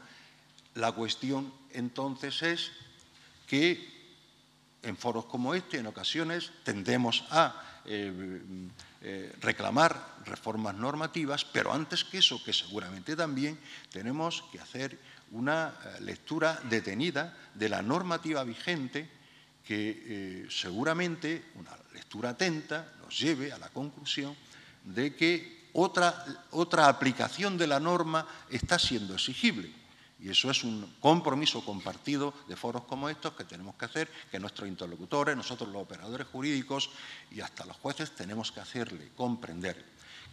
La cuestión entonces es que en foros como este, en ocasiones, tendemos a reclamar reformas normativas, pero antes que eso, que seguramente también tenemos que hacer una lectura detenida de la normativa vigente que seguramente, una lectura atenta, nos lleve a la conclusión de que otra aplicación de la norma está siendo exigible. Y eso es un compromiso compartido de foros como estos que tenemos que hacer, que nuestros interlocutores, nosotros los operadores jurídicos y hasta los jueces tenemos que hacerle comprender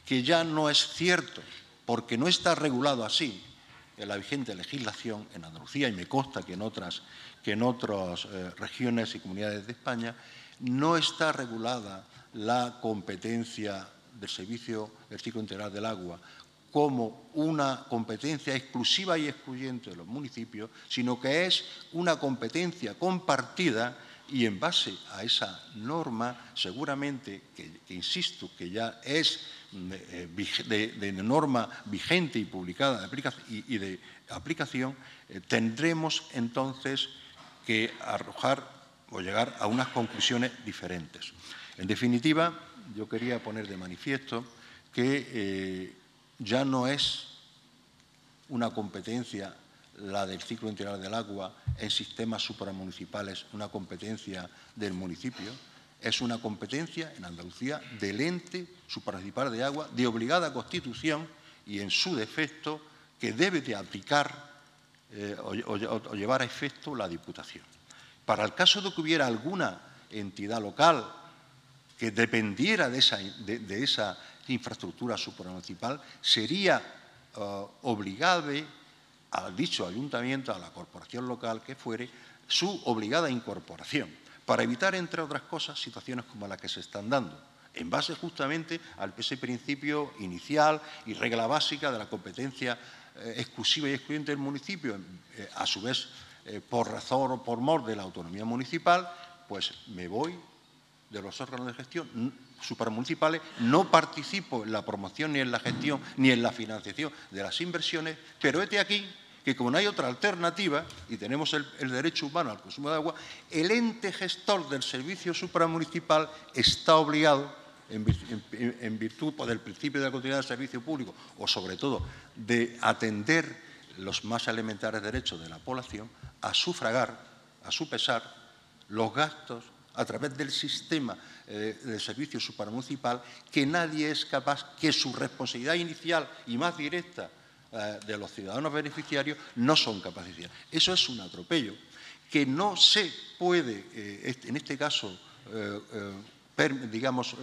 que ya no es cierto, porque no está regulado así en la vigente legislación en Andalucía, y me consta que en otras regiones y comunidades de España, no está regulada la competencia del Servicio del Ciclo Integral del Agua como una competencia exclusiva y excluyente de los municipios, sino que es una competencia compartida y en base a esa norma, seguramente, que insisto, que ya es de norma vigente y publicada y de aplicación, tendremos entonces que arrojar o llegar a unas conclusiones diferentes. En definitiva, yo quería poner de manifiesto que ya no es una competencia la del ciclo integral del agua en sistemas supramunicipales, una competencia del municipio, es una competencia en Andalucía del ente supramunicipal de agua de obligada constitución y en su defecto que debe de aplicar o llevar a efecto la Diputación. Para el caso de que hubiera alguna entidad local que dependiera de esa infraestructura supramunicipal, sería obligable al dicho ayuntamiento, a la corporación local que fuere, su obligada incorporación, para evitar, entre otras cosas, situaciones como las que se están dando, en base justamente a ese principio inicial y regla básica de la competencia exclusiva y excluyente del municipio, a su vez, por razón o por mor de la autonomía municipal, pues me voy de los órganos de gestión supramunicipales, no participo en la promoción ni en la gestión ni en la financiación de las inversiones, pero hete aquí que como no hay otra alternativa y tenemos el derecho humano al consumo de agua, el ente gestor del servicio supramunicipal está obligado, en virtud del principio de la continuidad del servicio público o sobre todo de atender los más elementares derechos de la población, a sufragar, a su pesar, los gastos a través del sistema de servicio supramunicipal, que nadie es capaz, que su responsabilidad inicial y más directa de los ciudadanos beneficiarios no son capaces de hacer. Eso es un atropello que no se puede, en este caso, digamos,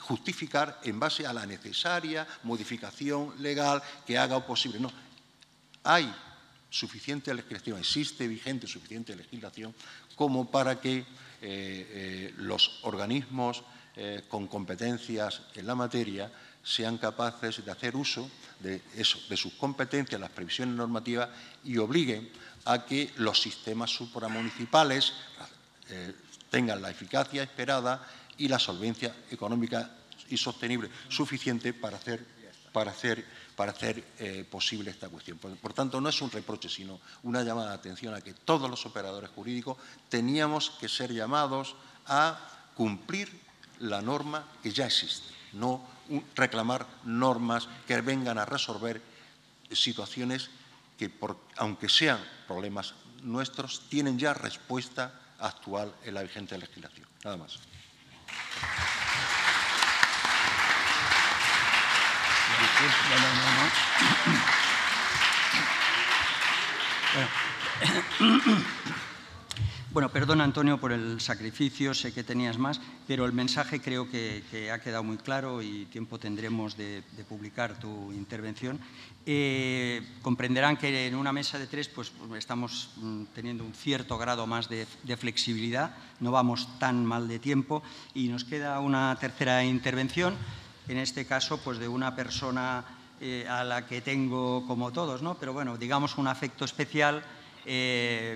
justificar en base a la necesaria modificación legal que haga posible. No, hay suficiente legislación, existe vigente suficiente legislación como para que los organismos con competencias en la materia sean capaces de hacer uso de sus competencias, las previsiones normativas, y obliguen a que los sistemas supramunicipales tengan la eficacia esperada y la solvencia económica y sostenible suficiente para hacer posible esta cuestión. Por tanto, no es un reproche, sino una llamada de atención a que todos los operadores jurídicos teníamos que ser llamados a cumplir la norma que ya existe, no reclamar normas que vengan a resolver situaciones que, aunque sean problemas nuestros, tienen ya respuesta actual en la vigente legislación. Nada más. Bueno, perdona, Antonio, por el sacrificio, sé que tenías más, pero el mensaje creo que ha quedado muy claro y tiempo tendremos de publicar tu intervención. Comprenderán que en una mesa de tres pues, estamos teniendo un cierto grado más de flexibilidad, no vamos tan mal de tiempo y nos queda una tercera intervención, en este caso pues, de una persona a la que tengo, como todos, ¿no? Pero bueno, digamos un afecto especial,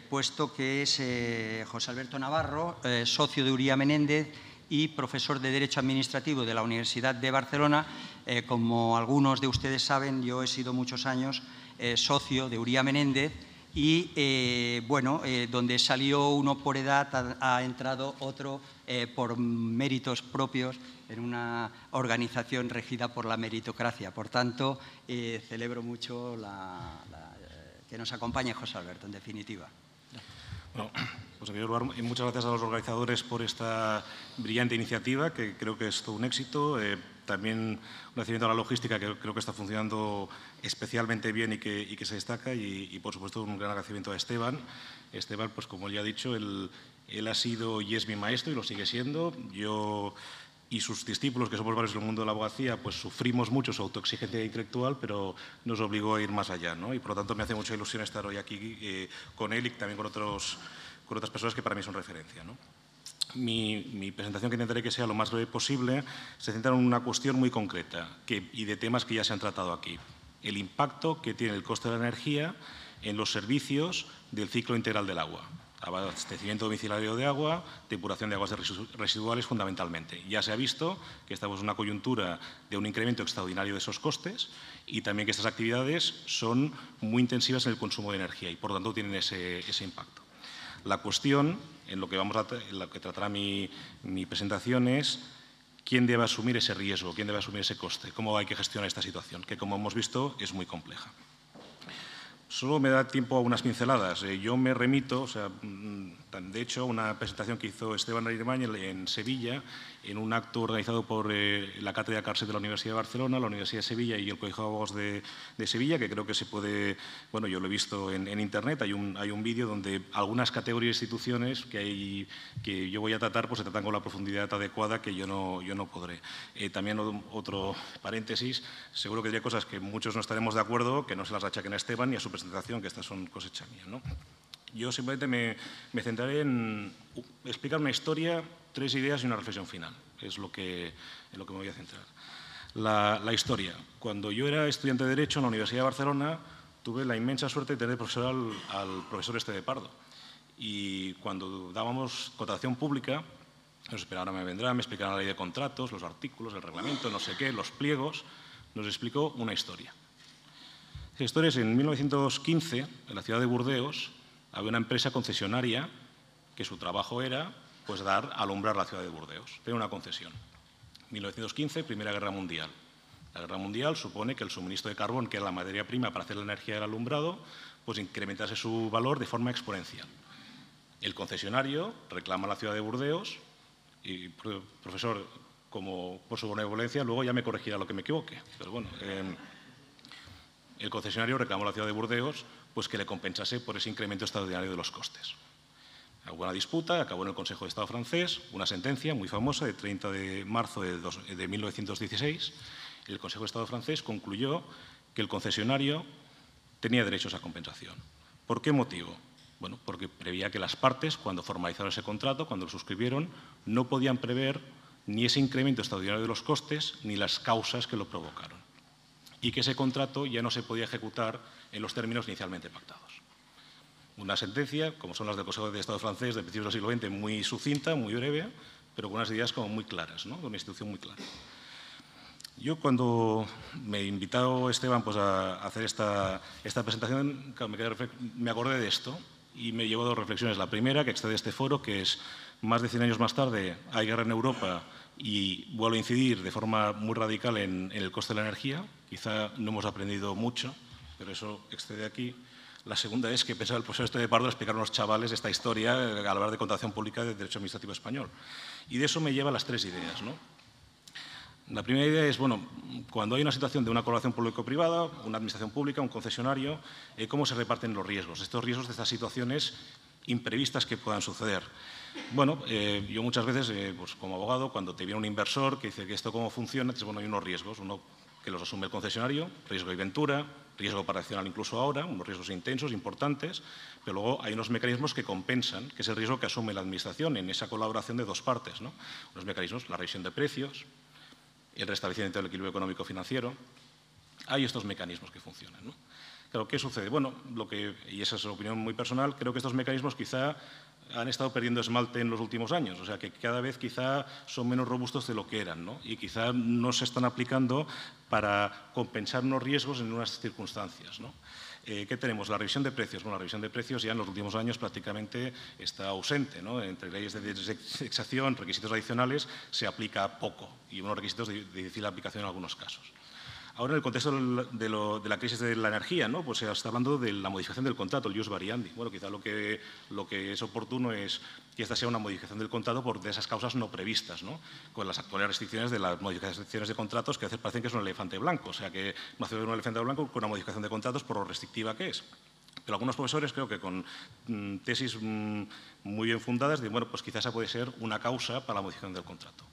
puesto que es José Alberto Navarro, socio de Uría Menéndez y profesor de Derecho Administrativo de la Universidad de Barcelona. Como algunos de ustedes saben, yo he sido muchos años socio de Uría Menéndez y, bueno, donde salió uno por edad, ha entrado otro por méritos propios en una organización regida por la meritocracia. Por tanto, celebro mucho que nos acompañe José Alberto, en definitiva. Bueno, pues en primer lugar, muchas gracias a los organizadores por esta brillante iniciativa, que creo que es todo un éxito. También un agradecimiento a la logística, que creo que está funcionando especialmente bien y que se destaca. Y, por supuesto, un gran agradecimiento a Esteban. Esteban, pues como él ya ha dicho, él ha sido y es mi maestro y lo sigue siendo. Yo y sus discípulos, que somos varios en el mundo de la abogacía, pues sufrimos mucho su autoexigencia intelectual, pero nos obligó a ir más allá, ¿no? Y por lo tanto me hace mucha ilusión estar hoy aquí con él y también con otras personas que para mí son referencia, ¿no? Mi presentación, que intentaré que sea lo más breve posible, se centra en una cuestión muy concreta y de temas que ya se han tratado aquí. El impacto que tiene el coste de la energía en los servicios del ciclo integral del agua. Abastecimiento domiciliario de agua, depuración de aguas residuales fundamentalmente. Ya se ha visto que estamos en una coyuntura de un incremento extraordinario de esos costes y también que estas actividades son muy intensivas en el consumo de energía y por lo tanto tienen ese impacto. La cuestión, en lo que tratará mi presentación, es quién debe asumir ese riesgo, quién debe asumir ese coste, cómo hay que gestionar esta situación, que como hemos visto es muy compleja. Solo me da tiempo a unas pinceladas. Yo me remito, de hecho, a una presentación que hizo Esteban Arimany en Sevilla, en un acto organizado por la Cátedra Carset de la Universidad de Barcelona, la Universidad de Sevilla y el Colegio de Abogados de Sevilla, que creo que se puede, bueno, yo lo he visto en Internet, hay un vídeo donde algunas categorías de instituciones que yo voy a tratar, pues se tratan con la profundidad adecuada que yo no podré. También otro paréntesis, seguro que hay cosas que muchos no estaremos de acuerdo, que no se las achaquen a Esteban ni a su presentación, que estas son cosechas mías, ¿no? Yo simplemente me centraré en explicar una historia, 3 ideas y una reflexión final. Es en lo que me voy a centrar. La historia. Cuando yo era estudiante de Derecho en la Universidad de Barcelona, tuve la inmensa suerte de tener profesor al profesor de Pardo. Y cuando dábamos contratación pública, ahora me explicarán la ley de contratos, los artículos, el reglamento, no sé qué, los pliegos, nos explicó una historia. Esa historia es en 1915, en la ciudad de Burdeos, había una empresa concesionaria que su trabajo era pues alumbrar la ciudad de Burdeos. Era una concesión. 1915, Primera Guerra Mundial. La Guerra Mundial supone que el suministro de carbón, que era la materia prima para hacer la energía del alumbrado, pues incrementase su valor de forma exponencial. El concesionario reclama a la ciudad de Burdeos y, profesor, como por su benevolencia, luego ya me corregirá lo que me equivoque. Pero bueno, el concesionario reclamó a la ciudad de Burdeos pues que le compensase por ese incremento extraordinario de los costes. Hubo una disputa, acabó en el Consejo de Estado francés, una sentencia muy famosa de 30 de marzo de 1916. El Consejo de Estado francés concluyó que el concesionario tenía derechos a compensación. ¿Por qué motivo? Bueno, porque preveía que las partes, cuando formalizaron ese contrato, cuando lo suscribieron, no podían prever ni ese incremento extraordinario de los costes ni las causas que lo provocaron. Y que ese contrato ya no se podía ejecutar en los términos inicialmente pactados. Una sentencia, como son las del Consejo de Estado francés de principios del siglo XX, muy sucinta, muy breve, pero con unas ideas como muy claras, ¿no? Con una institución muy clara. Yo, cuando me invitó Esteban pues, a hacer esta presentación, me acordé de esto y me llevó a dos reflexiones. La primera, que excede este foro, que es más de 100 años más tarde, hay guerra en Europa y vuelvo a incidir de forma muy radical en el coste de la energía. Quizá no hemos aprendido mucho, pero eso excede aquí. La segunda es que pensaba el profesor de Pardo explicar a los chavales esta historia al hablar de contratación pública del derecho administrativo español. Y de eso me lleva a las tres ideas, ¿no? La primera idea es, bueno, cuando hay una situación de una colaboración público-privada, una administración pública, un concesionario, ¿cómo se reparten los riesgos? Estos riesgos de estas situaciones imprevistas que puedan suceder. Bueno, yo muchas veces, pues como abogado, cuando te viene un inversor que dice que esto cómo funciona, dices, bueno, hay unos riesgos, uno que los asume el concesionario, riesgo y ventura, riesgo operacional incluso ahora, unos riesgos intensos, importantes, pero luego hay unos mecanismos que compensan, que es el riesgo que asume la Administración en esa colaboración de dos partes, ¿no? Unos mecanismos, la revisión de precios, el restablecimiento del equilibrio económico-financiero. Hay estos mecanismos que funcionan, ¿no? Claro, ¿qué sucede? Bueno, y esa es una opinión muy personal, creo que estos mecanismos quizá han estado perdiendo esmalte en los últimos años, o sea que cada vez quizá son menos robustos de lo que eran, ¿no? Y quizá no se están aplicando para compensar unos riesgos en unas circunstancias, ¿no? ¿Qué tenemos? La revisión de precios. Bueno, la revisión de precios ya en los últimos años prácticamente está ausente, ¿no? Entre leyes de indexación, requisitos adicionales, se aplica poco y unos requisitos de difícil aplicación en algunos casos. Ahora, en el contexto de la crisis de la energía, ¿no? Pues se está hablando de la modificación del contrato, el ius variandi. Bueno, quizá lo que es oportuno es que esta sea una modificación del contrato por de esas causas no previstas, ¿no? Con las actuales restricciones de las modificaciones de contratos que a veces parecen que es un elefante blanco, o sea que no hace un elefante blanco con una modificación de contratos por lo restrictiva que es. Pero algunos profesores creo que con tesis muy bien fundadas dicen, bueno, pues quizás esa puede ser una causa para la modificación del contrato.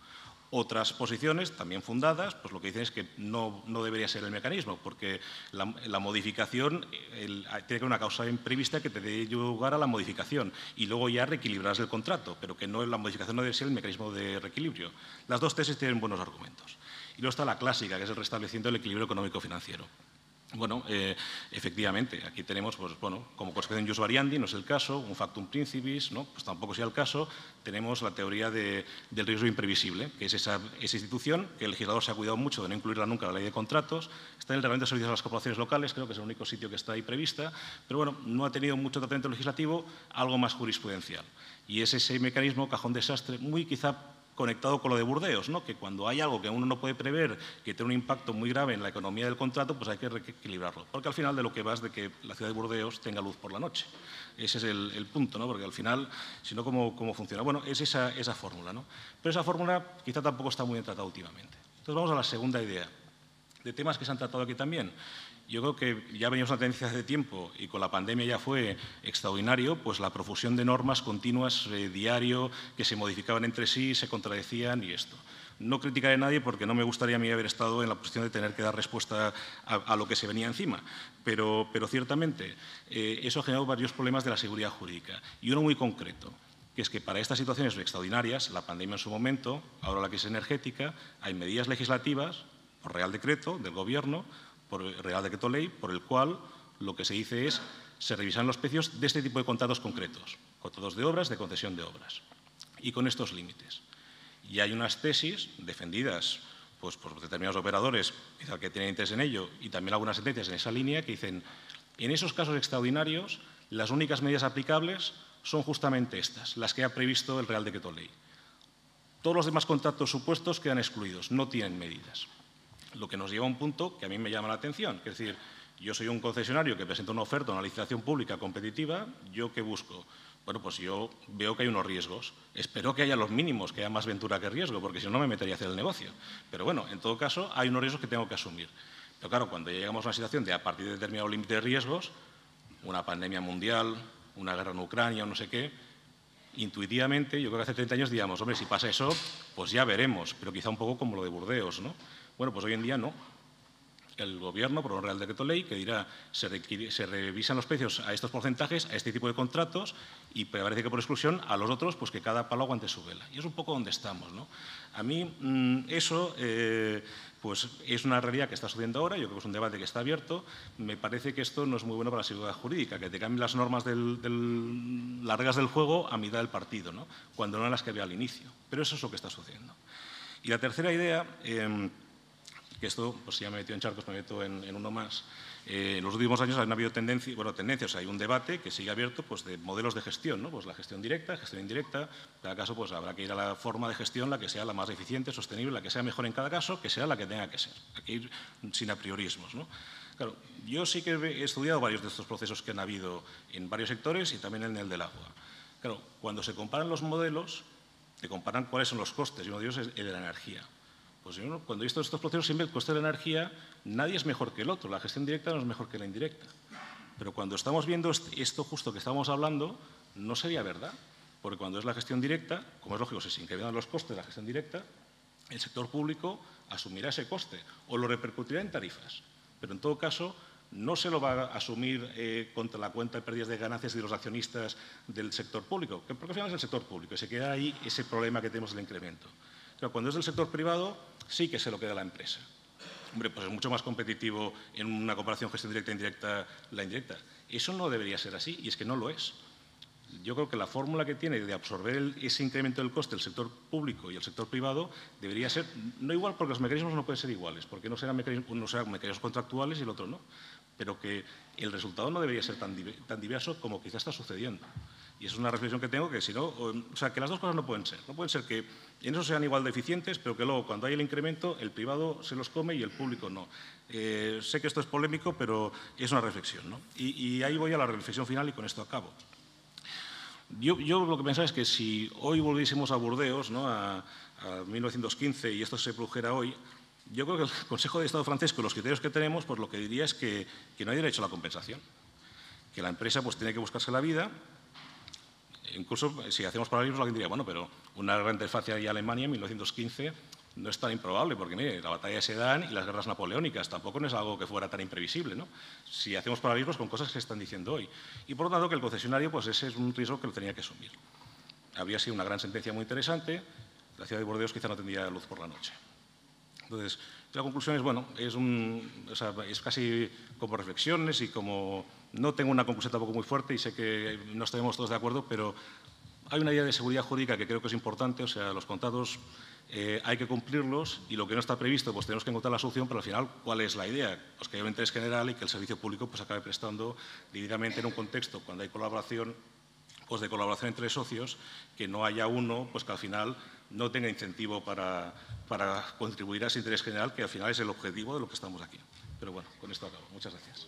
Otras posiciones, también fundadas, pues lo que dicen es que no debería ser el mecanismo, porque la modificación tiene que haber una causa imprevista que te dé lugar a la modificación y luego ya reequilibrarás el contrato, pero que no, la modificación no debe ser el mecanismo de reequilibrio. Las dos tesis tienen buenos argumentos. Y luego está la clásica, que es el restablecimiento del equilibrio económico-financiero. Bueno, efectivamente, aquí tenemos, pues, bueno, como consecuencia de un ius variandi, no es el caso, un factum principis, ¿no? Pues tampoco sea el caso, tenemos la teoría del riesgo imprevisible, que es esa institución que el legislador se ha cuidado mucho de no incluirla nunca en la ley de contratos, está en el Reglamento de Servicios a las Corporaciones Locales, creo que es el único sitio que está ahí prevista, pero bueno, no ha tenido mucho tratamiento legislativo, algo más jurisprudencial. Y es ese mecanismo, cajón desastre, muy quizá conectado con lo de Burdeos, ¿no? Que cuando hay algo que uno no puede prever, que tiene un impacto muy grave en la economía del contrato, pues hay que reequilibrarlo. Porque al final de lo que va es de que la ciudad de Burdeos tenga luz por la noche. Ese es el punto, ¿no? Porque al final, si no, ¿cómo funciona? Bueno, es esa fórmula, ¿no? Pero esa fórmula quizá tampoco está muy bien tratada últimamente. Entonces vamos a la segunda idea, de temas que se han tratado aquí también. Yo creo que ya veníamos una tendencia hace tiempo y con la pandemia ya fue extraordinario, pues la profusión de normas continuas, diario, que se modificaban entre sí, se contradecían y esto. No criticaré a nadie porque no me gustaría a mí haber estado en la posición de tener que dar respuesta a lo que se venía encima, pero ciertamente eso ha generado varios problemas de la seguridad jurídica y uno muy concreto, que es que para estas situaciones extraordinarias, la pandemia en su momento, ahora la crisis energética, hay medidas legislativas por Real Decreto del Gobierno, por el Real Decreto Ley, por el cual lo que se dice es se revisan los precios de este tipo de contratos concretos, contratos de obras, de concesión de obras, y con estos límites. Y hay unas tesis defendidas pues, por determinados operadores, quizá que tienen interés en ello, y también algunas sentencias en esa línea que dicen, en esos casos extraordinarios, las únicas medidas aplicables son justamente estas, las que ha previsto el Real Decreto Ley. Todos los demás contratos supuestos quedan excluidos, no tienen medidas. Lo que nos lleva a un punto que a mí me llama la atención, que es decir, yo soy un concesionario que presenta una oferta, una licitación pública competitiva, ¿yo qué busco? Bueno, pues yo veo que hay unos riesgos. Espero que haya los mínimos, que haya más ventura que riesgo, porque si no me metería a hacer el negocio. Pero bueno, en todo caso, hay unos riesgos que tengo que asumir. Pero claro, cuando llegamos a una situación de a partir de determinado límite de riesgos, una pandemia mundial, una guerra en Ucrania, no sé qué, intuitivamente, yo creo que hace 30 años diríamos, hombre, si pasa eso, pues ya veremos, pero quizá un poco como lo de Burdeos, ¿no? Bueno, pues hoy en día no. El Gobierno, por un Real Decreto Ley, que dirá se revisan los precios a estos porcentajes, a este tipo de contratos, y parece que por exclusión a los otros, pues que cada palo aguante su vela. Y es un poco donde estamos, ¿no? A mí eso pues es una realidad que está sucediendo ahora, yo creo que es un debate que está abierto. Me parece que esto no es muy bueno para la seguridad jurídica, que te cambien las normas las reglas del juego a mitad del partido, ¿no? Cuando no eran las que había al inicio. Pero eso es lo que está sucediendo. Y la tercera idea, que esto, pues si ya me he metido en charcos, me meto en uno más. En los últimos años han habido tendencias, hay un debate que sigue abierto pues, de modelos de gestión, ¿no? Pues la gestión directa, gestión indirecta. En cada caso pues, habrá que ir a la forma de gestión, la que sea la más eficiente, sostenible, la que sea mejor en cada caso, que sea la que tenga que ser. Hay que ir sin apriorismos, ¿no? Claro, yo sí que he estudiado varios de estos procesos que han habido en varios sectores y también en el del agua. Claro, cuando se comparan los modelos, se comparan cuáles son los costes, y uno de ellos es el de la energía. Pues yo, cuando he visto estos procesos, siempre el coste de la energía, nadie es mejor que el otro. La gestión directa no es mejor que la indirecta. Pero cuando estamos viendo esto justo que estamos hablando, no sería verdad. Porque cuando es la gestión directa, como es lógico, si se incrementan los costes de la gestión directa, el sector público asumirá ese coste o lo repercutirá en tarifas. Pero en todo caso, no se lo va a asumir contra la cuenta de pérdidas de ganancias de los accionistas del sector público, porque al final es el sector público y se queda ahí ese problema que tenemos del incremento. Pero cuando es del sector privado, sí que se lo queda la empresa. Hombre, pues es mucho más competitivo en una comparación gestión directa e indirecta la indirecta. Eso no debería ser así y es que no lo es. Yo creo que la fórmula que tiene de absorber ese incremento del coste del sector público y el sector privado debería ser, no igual porque los mecanismos no pueden ser iguales, porque no serán mecanismos contractuales y el otro no, pero que el resultado no debería ser tan diverso como quizá está sucediendo. Y es una reflexión que tengo que si no, o sea, que las dos cosas no pueden ser. No pueden ser que en eso sean igual de eficientes, pero que luego cuando hay el incremento el privado se los come y el público no. Sé que esto es polémico, pero es una reflexión, ¿no? Y ahí voy a la reflexión final y con esto acabo. Yo lo que pensaba es que si hoy volviésemos a Burdeos, ¿no? a 1915 y esto se produjera hoy, yo creo que el Consejo de Estado francés, con los criterios que tenemos, pues lo que diría es que no hay derecho a la compensación, que la empresa pues tiene que buscarse la vida. Incluso si hacemos paralelismos, alguien diría, bueno, pero una guerra entre Francia y Alemania en 1915 no es tan improbable, porque mire, la batalla de Sedan y las guerras napoleónicas tampoco no es algo que fuera tan imprevisible, ¿no? Si hacemos paralelismos con cosas que se están diciendo hoy. Y por lo tanto que el concesionario, pues ese es un riesgo que lo tenía que asumir. Habría sido una gran sentencia muy interesante, la ciudad de Burdeos quizá no tendría luz por la noche. Entonces, la conclusión es, bueno, es casi como reflexiones y como... No tengo una conclusión tampoco muy fuerte y sé que no estaremos todos de acuerdo, pero hay una idea de seguridad jurídica que creo que es importante, o sea, los contratos hay que cumplirlos y lo que no está previsto, pues tenemos que encontrar la solución, pero al final, ¿cuál es la idea? Pues que haya un interés general y que el servicio público pues acabe prestando debidamente en un contexto, cuando hay colaboración, pues de colaboración entre socios, que no haya uno pues que al final no tenga incentivo para contribuir a ese interés general, que al final es el objetivo de lo que estamos aquí. Pero bueno, con esto acabo. Muchas gracias.